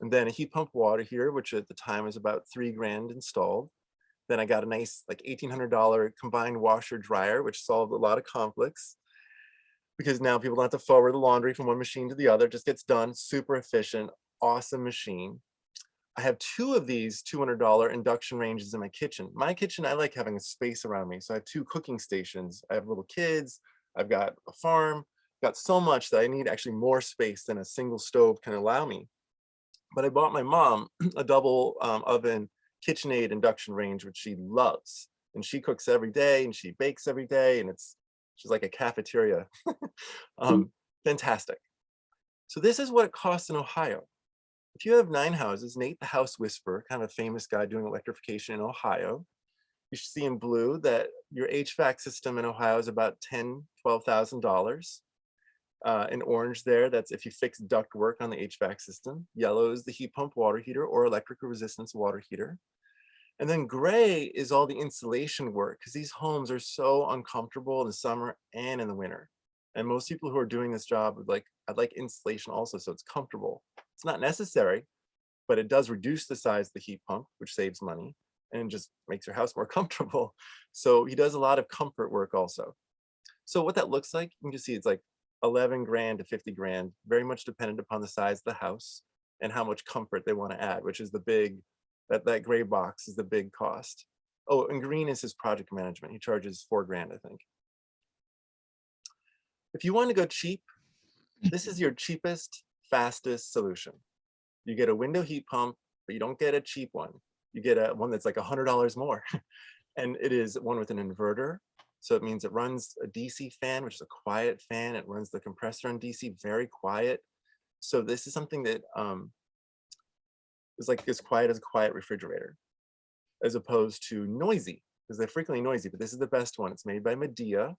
And then a heat pump water heater, which at the time was about 3 grand installed. Then I got a nice like $1,800 combined washer dryer, which solved a lot of conflicts, because now people don't have to forward the laundry from one machine to the other. It just gets done, super efficient, awesome machine. I have 2 of these $200 induction ranges in my kitchen. My kitchen, I like having a space around me. So I have 2 cooking stations. I have little kids. I've got a farm. I've got so much that I need actually more space than a single stove can allow me. But I bought my mom a double oven KitchenAid induction range, which she loves. And she cooks every day and she bakes every day. And she's like a cafeteria. Fantastic. So this is what it costs in Ohio. If you have 9 houses, Nate the House Whisperer, kind of a famous guy doing electrification in Ohio, you should see in blue that your HVAC system in Ohio is about $10,000, $12,000. In orange there, that's if you fix duct work on the HVAC system. Yellow is the heat pump water heater or electrical resistance water heater. And then gray is all the insulation work, because these homes are so uncomfortable in the summer and in the winter. And most people who are doing this job would like, I'd like insulation also, so it's comfortable. It's not necessary, but it does reduce the size of the heat pump, which saves money and just makes your house more comfortable. So he does a lot of comfort work also. So what that looks like, you can just see it's like 11 grand to 50 grand, very much dependent upon the size of the house and how much comfort they want to add, which is the big, that gray box is the big cost. Oh, and green is his project management. He charges 4 grand, I think. If you want to go cheap, this is your cheapest, fastest solution. You get a window heat pump, but you don't get a cheap one. You get a one that's like $100 more. And it is one with an inverter. So it means it runs a DC fan, which is a quiet fan. It runs the compressor on DC, very quiet. So this is something that is like as quiet as a quiet refrigerator, as opposed to noisy, because they're frequently noisy, but this is the best one. It's made by Medea,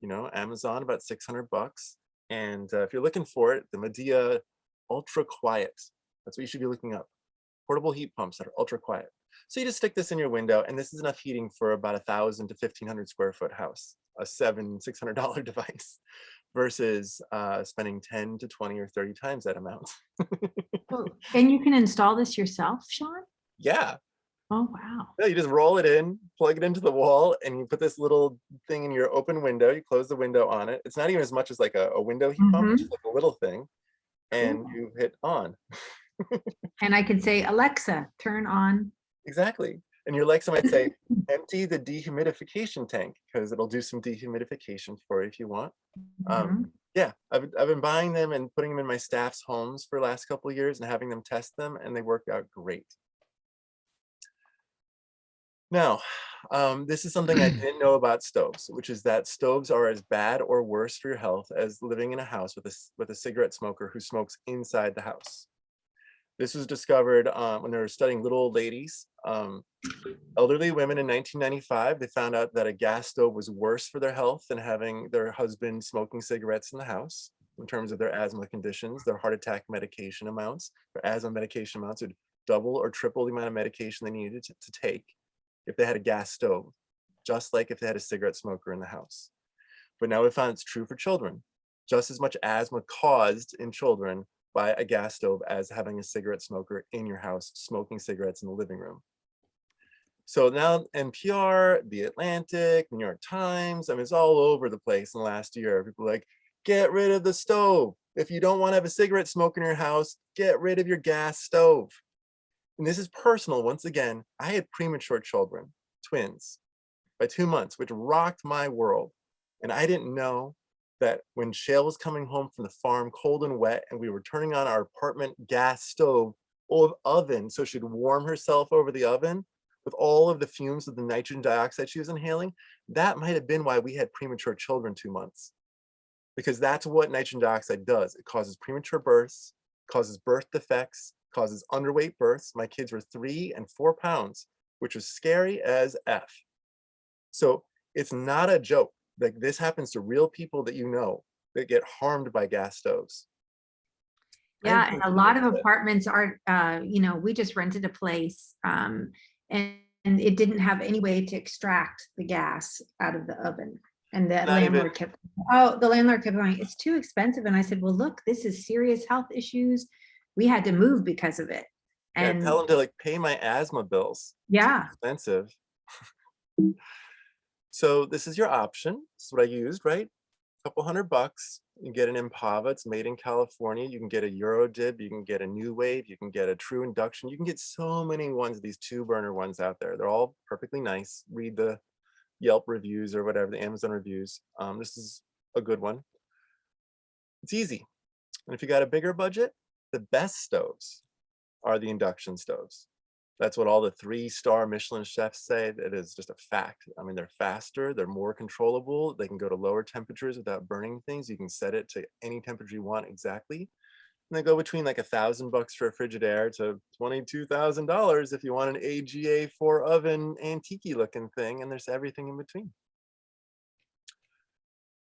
you know, Amazon, about $600. And if you're looking for it, the Medea Ultra Quiet, that's what you should be looking up. Portable heat pumps that are ultra quiet. So you just stick this in your window, and this is enough heating for about 1,000 to 1,500 square foot house, a $600 device, versus spending 10 to 20 or 30 times that amount. Oh, and you can install this yourself, Sean? Yeah. Oh, wow. Yeah, you just roll it in, plug it into the wall, and you put this little thing in your open window. You close the window on it. It's not even as much as like a window heat pump, it's just like a little thing, and Cool. you hit on. And I could say, Alexa, turn on. Exactly. And your Alexa might say, empty the dehumidification tank, because it'll do some dehumidification for you if you want. Yeah, I've been buying them and putting them in my staff's homes for the last couple of years and having them test them, and they work out great. Now, this is something I didn't know about stoves, which is that stoves are as bad or worse for your health as living in a house with a cigarette smoker who smokes inside the house. This was discovered when they were studying little old ladies, elderly women in 1995. They found out that a gas stove was worse for their health than having their husband smoking cigarettes in the house in terms of their asthma conditions, their heart attack medication amounts. Their asthma medication amounts would double or triple the amount of medication they needed to take if they had a gas stove, just like if they had a cigarette smoker in the house. But now we found it's true for children. Just as much asthma caused in children by a gas stove as having a cigarette smoker in your house, smoking cigarettes in the living room. So now NPR, The Atlantic, New York Times, I mean, it's all over the place in the last year. People are like, get rid of the stove. If you don't want to have a cigarette smoke in your house, get rid of your gas stove. And this is personal. Once again, I had premature children, twins, by 2 months, which rocked my world. And I didn't know that when Shale was coming home from the farm, cold and wet, and we were turning on our apartment gas stove oven so she'd warm herself over the oven with all of the fumes of the nitrogen dioxide she was inhaling, that might have been why we had premature children 2 months. Because that's what nitrogen dioxide does. It causes premature births, causes birth defects, causes underweight births. My kids were 3 and 4 pounds, which was scary as F. So it's not a joke. Like, this happens to real people that you know that get harmed by gas stoves. Yeah, and a lot of apartments are, we just rented a place and it didn't have any way to extract the gas out of the oven. And the landlord kept going, it's too expensive. And I said, well, look, this is serious health issues. We had to move because of it. And tell them to like pay my asthma bills. Yeah. It's expensive. So this is your option. This is what I used, right? A couple $100. You get an Impava, it's made in California. You can get a Eurodib, you can get a New Wave, you can get a True Induction. You can get so many ones of these 2-burner ones out there. They're all perfectly nice. Read the Yelp reviews or whatever, the Amazon reviews. This is a good one. It's easy. And if you got a bigger budget, the best stoves are the induction stoves. That's what all the 3-star Michelin chefs say. It is just a fact. I mean, they're faster, they're more controllable. They can go to lower temperatures without burning things. You can set it to any temperature you want exactly. And they go between like $1,000 for a Frigidaire to $22,000 if you want an AGA 4 oven antique looking thing, and there's everything in between.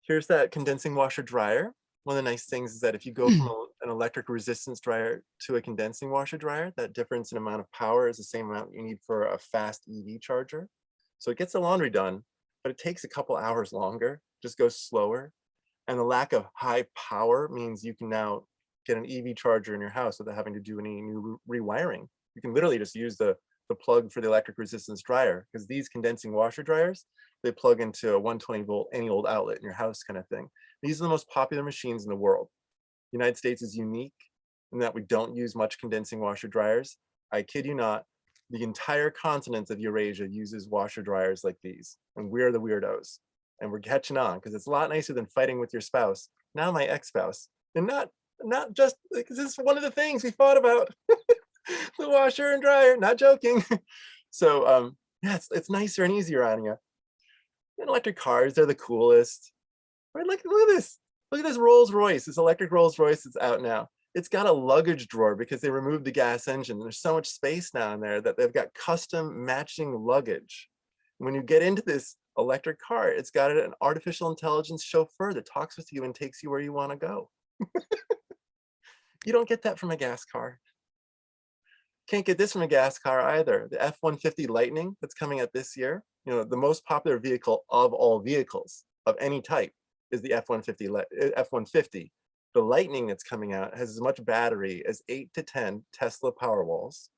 Here's that condensing washer dryer. One of the nice things is that if you go from an electric resistance dryer to a condensing washer dryer, that difference in amount of power is the same amount you need for a fast EV charger. So it gets the laundry done, but it takes a couple hours longer, just goes slower. And the lack of high power means you can now get an EV charger in your house without having to do any new rewiring. You can literally just use the plug for the electric resistance dryer, because these condensing washer dryers, they plug into a 120 volt, any old outlet in your house kind of thing. These are the most popular machines in the world. The United States is unique in that we don't use much condensing washer dryers. I kid you not, the entire continent of Eurasia uses washer dryers like these, and we're the weirdos. And we're catching on because it's a lot nicer than fighting with your spouse. Now my ex-spouse, and not just because this is one of the things we thought about. The washer and dryer, not joking. So yeah, it's nicer and easier on you. And electric cars, they're the coolest. Right, look at this. Look at this Rolls Royce, this electric Rolls Royce that's out now. It's got a luggage drawer because they removed the gas engine. There's so much space now in there that they've got custom matching luggage. When you get into this electric car, it's got an artificial intelligence chauffeur that talks with you and takes you where you want to go. You don't get that from a gas car. Can't get this from a gas car either. The F-150 Lightning that's coming out this year, the most popular vehicle of all vehicles of any type is the F-150. The Lightning that's coming out has as much battery as 8 to 10 Tesla Powerwalls,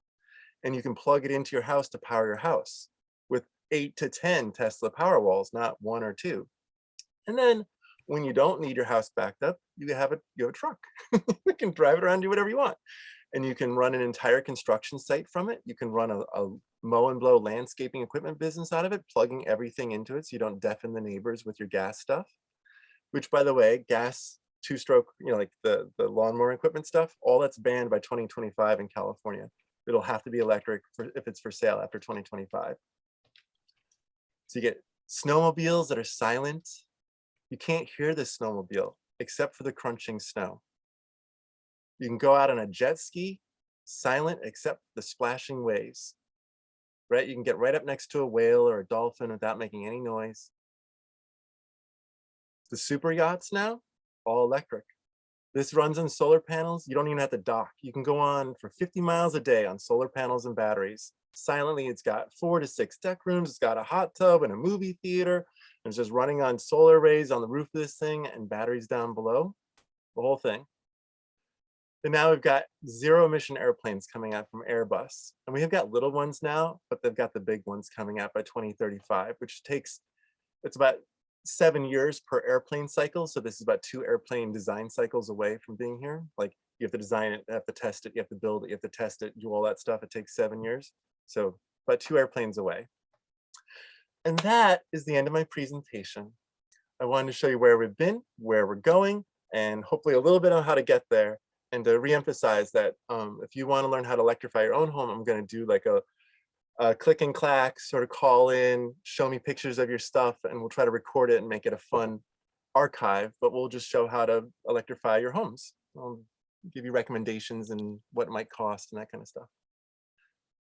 and you can plug it into your house to power your house with 8 to 10 Tesla Powerwalls, not 1 or 2. And then when you don't need your house backed up, you have a truck. You can drive it around, do whatever you want. And you can run an entire construction site from it. You can run a mow and blow landscaping equipment business out of it, plugging everything into it so you don't deafen the neighbors with your gas stuff. Which, by the way, gas 2-stroke, like the lawnmower equipment stuff, all that's banned by 2025 in California. It'll have to be electric if it's for sale after 2025. So you get snowmobiles that are silent. You can't hear the snowmobile except for the crunching snow. You can go out on a jet ski, silent except the splashing waves, right? You can get right up next to a whale or a dolphin without making any noise. The super yachts now, all electric. This runs on solar panels. You don't even have to dock. You can go on for 50 miles a day on solar panels and batteries. Silently, it's got 4 to 6 deck rooms. It's got a hot tub and a movie theater. It's just running on solar arrays on the roof of this thing and batteries down below, the whole thing. And now we've got zero emission airplanes coming out from Airbus. And we have got little ones now, but they've got the big ones coming out by 2035, which takes, it's about 7 years per airplane cycle. So this is about 2 airplane design cycles away from being here. Like you have to design it, you have to test it, you have to build it, you have to test it, do all that stuff. It takes 7 years. So about 2 airplanes away. And that is the end of my presentation. I wanted to show you where we've been, where we're going, and hopefully a little bit on how to get there. And to reemphasize that if you want to learn how to electrify your own home, I'm going to do like a click and clack sort of call in, show me pictures of your stuff, and we'll try to record it and make it a fun archive, but we'll just show how to electrify your homes. I'll give you recommendations and what it might cost and that kind of stuff.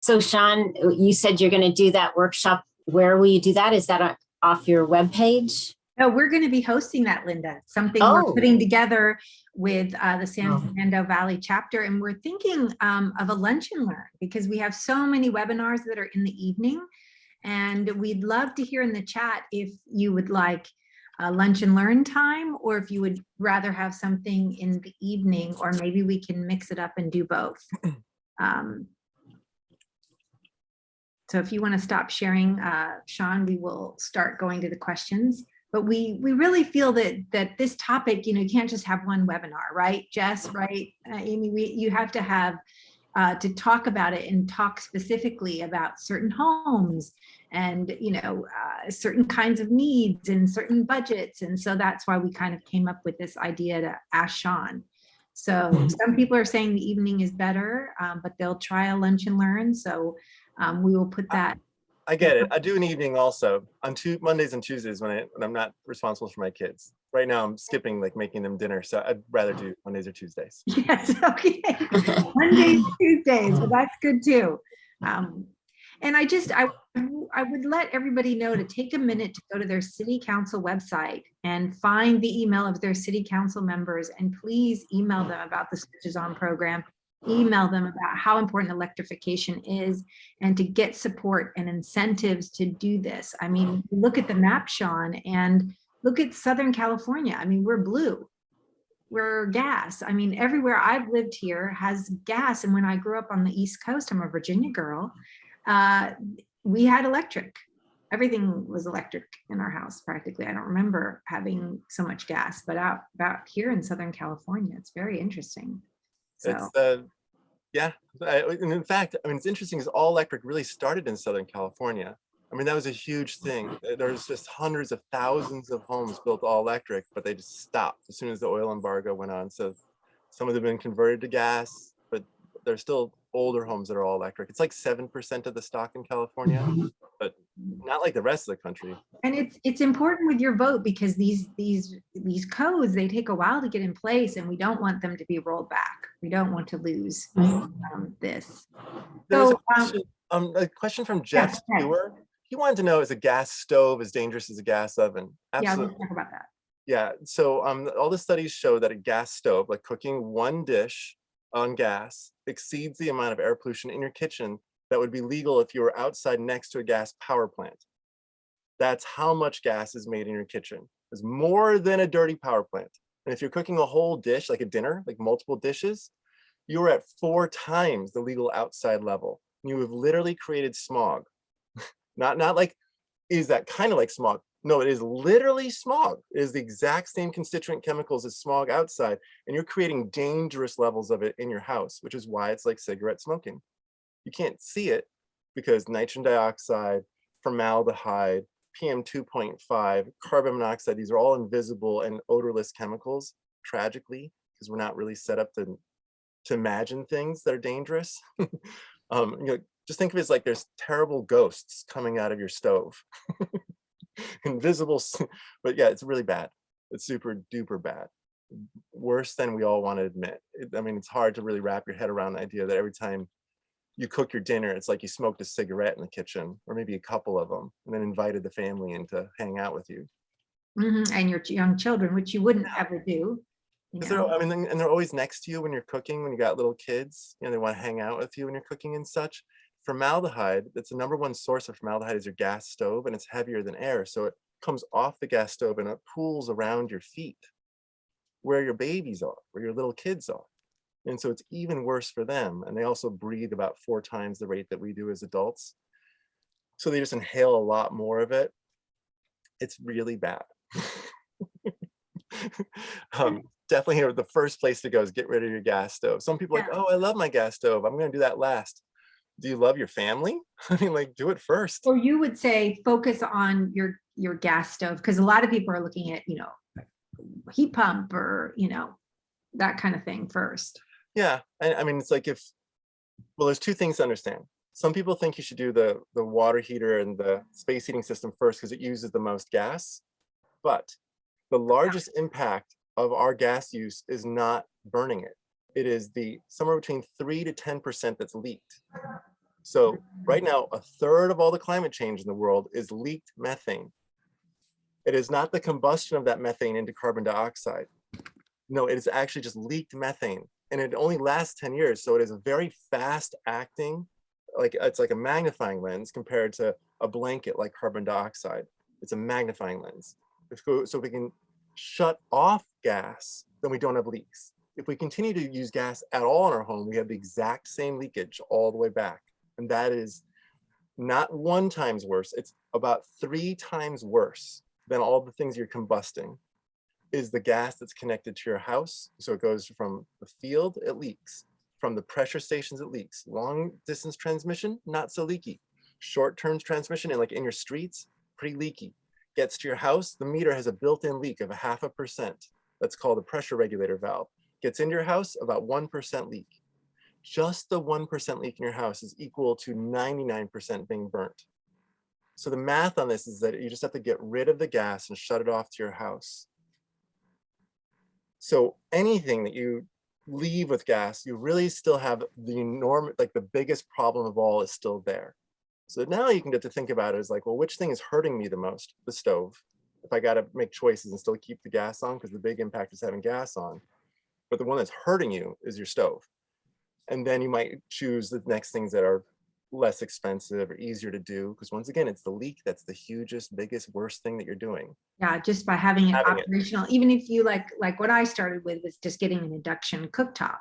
So Shawn, you said you're going to do that workshop. Where will you do that? Is that off your webpage? No, we're going to be hosting that, Linda. Something Oh. we're putting together with the San Fernando Valley chapter. And we're thinking of a lunch and learn because we have so many webinars that are in the evening. And we'd love to hear in the chat if you would like lunch and learn time, or if you would rather have something in the evening, or maybe we can mix it up and do both. So if you want to stop sharing, Shawn, we will start going to the questions. But we really feel that this topic, you can't just have one webinar, right, Jess, right? Amy, you have to have to talk about it and talk specifically about certain homes and, certain kinds of needs and certain budgets. And so that's why we kind of came up with this idea to ask Shawn. So some people are saying the evening is better, but they'll try a lunch and learn. So we will put that. I get it. I do an evening also on Mondays and Tuesdays when I'm not responsible for my kids. Right now I'm skipping like making them dinner, so I'd rather do Mondays or Tuesdays. Yes, okay. Mondays, Tuesdays, well, that's good too. And I would let everybody know to take a minute to go to their city council website and find the email of their city council members, and please email them about the Switches On program. Email them about how important electrification is and to get support and incentives to do this. I mean, look at the map, Shawn, and look at Southern California. I mean, we're blue, we're gas. I mean, everywhere I've lived here has gas. And when I grew up on the East Coast, I'm a Virginia girl, we had electric. Everything was electric in our house practically. I don't remember having so much gas, but out here in Southern California, it's very interesting. So. It's, yeah, and in fact, I mean, it's interesting because all electric really started in Southern California. I mean, that was a huge thing. There's just hundreds of thousands of homes built all electric, but they just stopped as soon as the oil embargo went on. So some of them have been converted to gas, but there's still older homes that are all electric. It's like 7% of the stock in California, but not like the rest of the country. And it's important with your vote because these codes, they take a while to get in place, and we don't want them to be rolled back. We don't want to lose this. There was So a question from Jeff Stewart. He wanted to know, is a gas stove as dangerous as a gas oven? Absolutely. Yeah, let's talk about that. Yeah, so all the studies show that a gas stove, like cooking one dish on gas, exceeds the amount of air pollution in your kitchen that would be legal if you were outside next to a gas power plant. That's how much gas is made in your kitchen. It's more than a dirty power plant. And if you're cooking a whole dish, like a dinner, like multiple dishes, you're at 4 times the legal outside level. You have literally created smog. Not like, is that kind of like smog? No, it is literally smog. It is the exact same constituent chemicals as smog outside, and you're creating dangerous levels of it in your house, which is why it's like cigarette smoking. You can't see it because nitrogen dioxide, formaldehyde, PM 2.5, carbon monoxide, these are all invisible and odorless chemicals, tragically, because we're not really set up to imagine things that are dangerous. Just think of it as like there's terrible ghosts coming out of your stove. Invisible, but yeah, it's really bad. It's super duper bad. worse than we all want to admit. I mean, it's hard to really wrap your head around the idea that every time you cook your dinner, it's like you smoked a cigarette in the kitchen, or maybe a couple of them, and then invited the family in to hang out with you. And your young children, which you wouldn't ever do. I mean, and they're always next to you when you're cooking, when you got little kids, they want to hang out with you when you're cooking and such. Formaldehyde, that's the #1 source of formaldehyde, is your gas stove, and it's heavier than air. So it comes off the gas stove and it pools around your feet where your babies are, where your little kids are. And so it's even worse for them. And they also breathe about 4 times the rate that we do as adults. So they just inhale a lot more of it. It's really bad. Definitely here, the first place to go is get rid of your gas stove. Some people are like, oh, I love my gas stove, I'm going to do that last. Do you love your family? I mean, like, do it first. Or you would say focus on your gas stove, because a lot of people are looking at, heat pump or, that kind of thing first. Yeah. I mean, it's like well, there's 2 things to understand. Some people think you should do the water heater and the space heating system first because it uses the most gas. But the largest impact of our gas use is not burning it. It is somewhere between 3 to 10% that's leaked. So right now, 1/3 of all the climate change in the world is leaked methane. It is not the combustion of that methane into carbon dioxide. No, it is actually just leaked methane. And it only lasts 10 years. So it is a very fast acting, it's like a magnifying lens compared to a blanket like carbon dioxide. It's a magnifying lens. So if we can shut off gas, then we don't have leaks. If we continue to use gas at all in our home, we have the exact same leakage all the way back. And that is not 1 times worse. It's about 3 times worse than all the things you're combusting is the gas that's connected to your house. So it goes from the field, it leaks. From the pressure stations, it leaks. Long distance transmission, not so leaky. Short-term transmission, and like in your streets, pretty leaky. Gets to your house, the meter has a built-in leak of 0.5%. That's called a pressure regulator valve. Gets into your house, about 1% leak. Just the 1% leak in your house is equal to 99% being burnt. So the math on this is that you just have to get rid of the gas and shut it off to your house. So anything that you leave with gas, you really still have the biggest problem of all is still there. So now you can get to think about it as like, well, which thing is hurting me the most? The stove. If I got to make choices and still keep the gas on, because the big impact is having gas on. But the one that's hurting you is your stove. And then you might choose the next things that are less expensive or easier to do. Because once again, it's the leak that's the hugest, biggest, worst thing that you're doing. Yeah, just by having it operational, even if you like what I started with was just getting an induction cooktop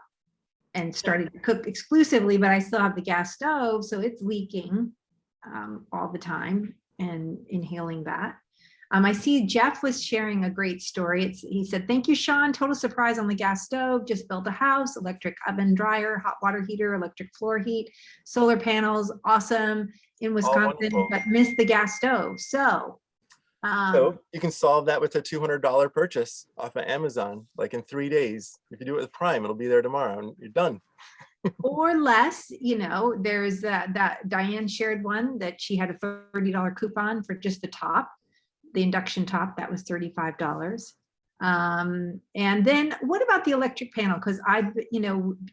and started to cook exclusively, but I still have the gas stove, so it's leaking all the time and inhaling that. I see Jeff was sharing a great story. He said, thank you, Shawn. Total surprise on the gas stove. Just built a house, electric oven, dryer, hot water heater, electric floor heat, solar panels. Awesome in Wisconsin, but missed the gas stove. So you can solve that with a $200 purchase off of Amazon, like in 3 days. If you do it with Prime, it'll be there tomorrow and you're done. Or less, there's that Diane shared one that she had a $30 coupon for just the top. The induction top, that was $35. And then what about the electric panel? Because I've,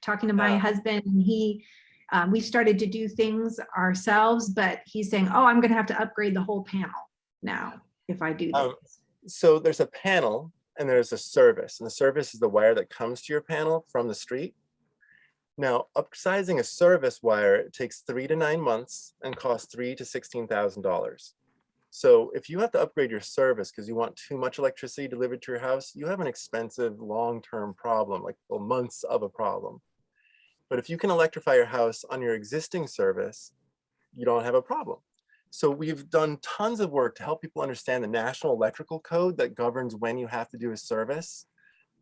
talking to my husband, and we started to do things ourselves, but he's saying, oh, I'm going to have to upgrade the whole panel now if I do this. So there's a panel and there's a service, and the service is the wire that comes to your panel from the street. Now, upsizing a service wire takes 3 to 9 months and costs $3,000 to $16,000. So if you have to upgrade your service because you want too much electricity delivered to your house, you have an expensive long-term problem, like months of a problem. But if you can electrify your house on your existing service, you don't have a problem. So we've done tons of work to help people understand the National Electrical Code that governs when you have to do a service.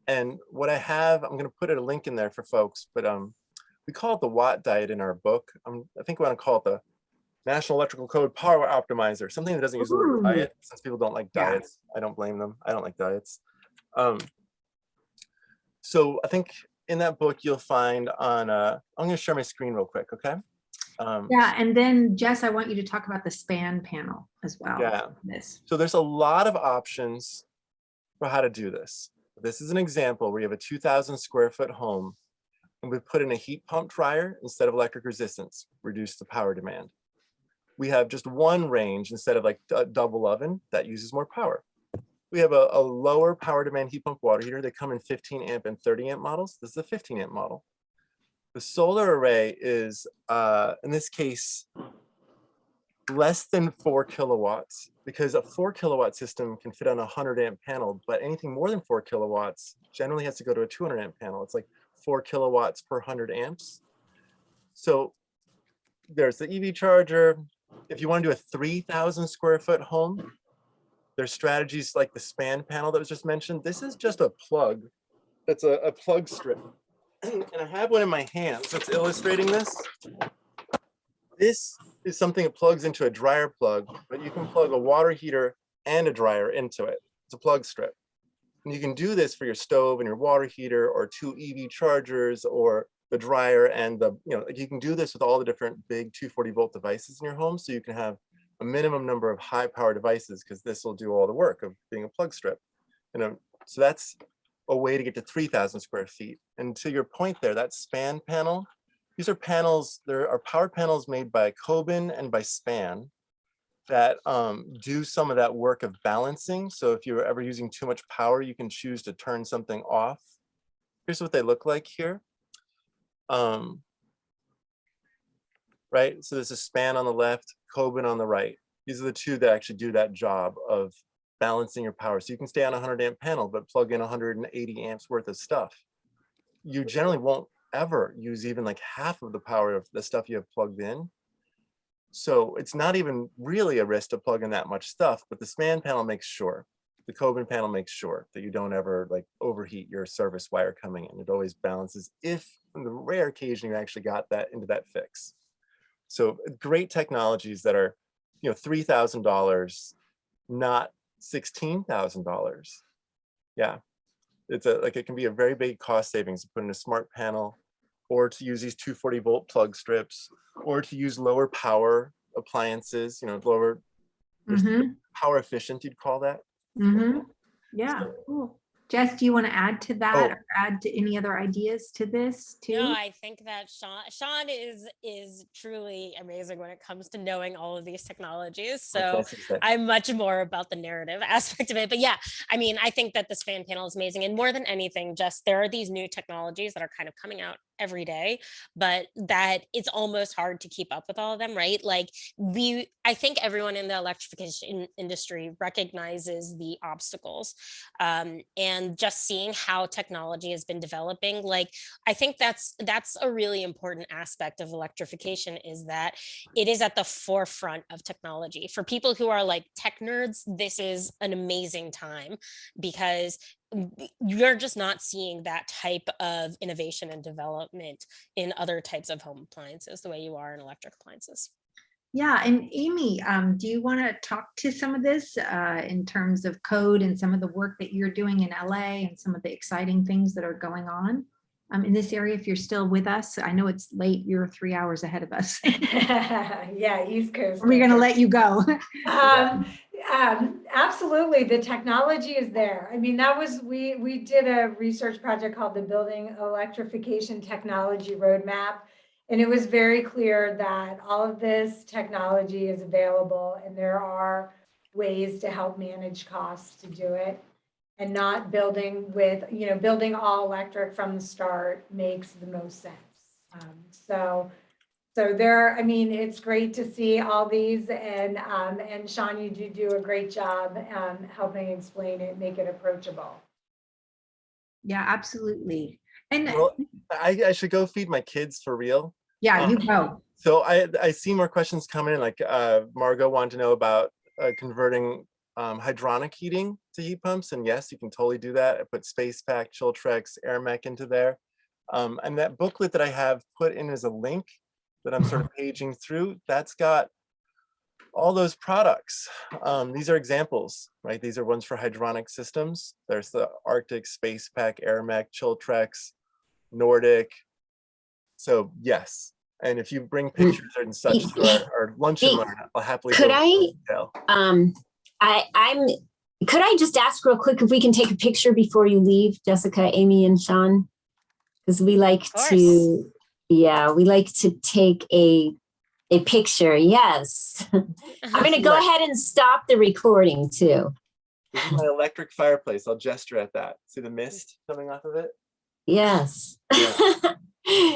And what I have, I'm going to put a link in there for folks, but we call it the Watt diet in our book. I think we want to call it the National Electrical Code Power Optimizer, something that doesn't use the word diet, since people don't like diets. I don't blame them. I don't like diets. So I think in that book, you'll find on, I'm going to share my screen real quick, okay? And then Jess, I want you to talk about the span panel as well. Yeah. So there's a lot of options for how to do this. This is an example where you have a 2,000 square foot home and we put in a heat pump dryer instead of electric resistance, reduce the power demand. We have just one range instead of like a double oven that uses more power. We have a lower power demand heat pump water heater. They come in 15 amp and 30 amp models. This is a 15 amp model. The solar array is, in this case, less than 4 kilowatts, because a 4 kilowatt system can fit on a 100 amp panel, but anything more than 4 kilowatts generally has to go to a 200 amp panel. It's like 4 kilowatts per 100 amps. So there's the EV charger. If you want to do a 3,000 square foot home, there's strategies like the span panel that was just mentioned. This is just a plug. That's a plug strip. And I have one in my hand that's illustrating this. This is something that plugs into a dryer plug, but you can plug a water heater and a dryer into it. It's a plug strip. And you can do this for your stove and your water heater, or 2 EV chargers, or the dryer and the, you can do this with all the different big 240 volt devices in your home. So you can have a minimum number of high power devices, because this will do all the work of being a plug strip. So that's a way to get to 3,000 square feet. And to your point there, that span panel, these are panels, there are power panels made by Coben and by Span that do some of that work of balancing. So if you're ever using too much power, you can choose to turn something off. Here's what they look like here. Right, so there's a Span on the left, Coben on the right. These are the two that actually do that job of balancing your power. So you can stay on a 100 amp panel, but plug in 180 amps worth of stuff. You generally won't ever use even like half of the power of the stuff you have plugged in. So it's not even really a risk to plug in that much stuff, but the Span panel makes sure, the Coben panel makes sure that you don't ever like overheat your service wire coming in. It always balances, if on the rare occasion you actually got that into that fix. So great technologies that are, $3,000, not $16,000. Yeah, it's it can be a very big cost savings to put in a smart panel, or to use these 240 volt plug strips, or to use lower power appliances, lower power efficient, you'd call that. Yeah, cool. Jess, do you want to add to that, or add to any other ideas to this too? No, I think that Shawn is truly amazing when it comes to knowing all of these technologies. So I'm much more about the narrative aspect of it. But yeah, I mean, I think that this fan panel is amazing. And more than anything, just there are these new technologies that are kind of coming out every day, but that it's almost hard to keep up with all of them, right? Like I think everyone in the electrification industry recognizes the obstacles, and just seeing how technology has been developing. Like, I think that's a really important aspect of electrification, is that it is at the forefront of technology. For people who are like tech nerds, this is an amazing time, because you're just not seeing that type of innovation and development in other types of home appliances the way you are in electric appliances. Yeah, and Amy, do you want to talk to some of this in terms of code and some of the work that you're doing in LA and some of the exciting things that are going on in this area? If you're still with us, I know it's late, you're 3 hours ahead of us. Yeah, East Coast. We're going to let you go. Absolutely, the technology is there. I mean, that was, we did a research project called the Building Electrification Technology Roadmap. And it was very clear that all of this technology is available, and there are ways to help manage costs to do it, and not building with, building all electric from the start makes the most sense. So there, I mean, it's great to see all these, and Shawn, you do a great job helping explain it, make it approachable. Yeah, absolutely. And well, I should go feed my kids for real. Yeah, you go. So I see more questions coming in, like Margot wanted to know about converting hydronic heating to heat pumps. And yes, you can totally do that. I put Space Pack, Chiltrex, AirMech into there. And that booklet that I have put in as a link that I'm sort of paging through, that's got all those products. These are examples, right? These are ones for hydronic systems. There's the Arctic, Space Pack, AirMech, Chiltrex, Nordic. So yes, and if you bring pictures and such to our lunch and learn, I'll happily. Could go I'm Could I just ask real quick if we can take a picture before you leave, Jessica, Amy, and Sean? Because we like to, yeah, we like to take a picture. Yes. I'm going to go ahead and stop the recording too. This is my electric fireplace. I'll gesture at that. See the mist coming off of it? Yes. Yeah.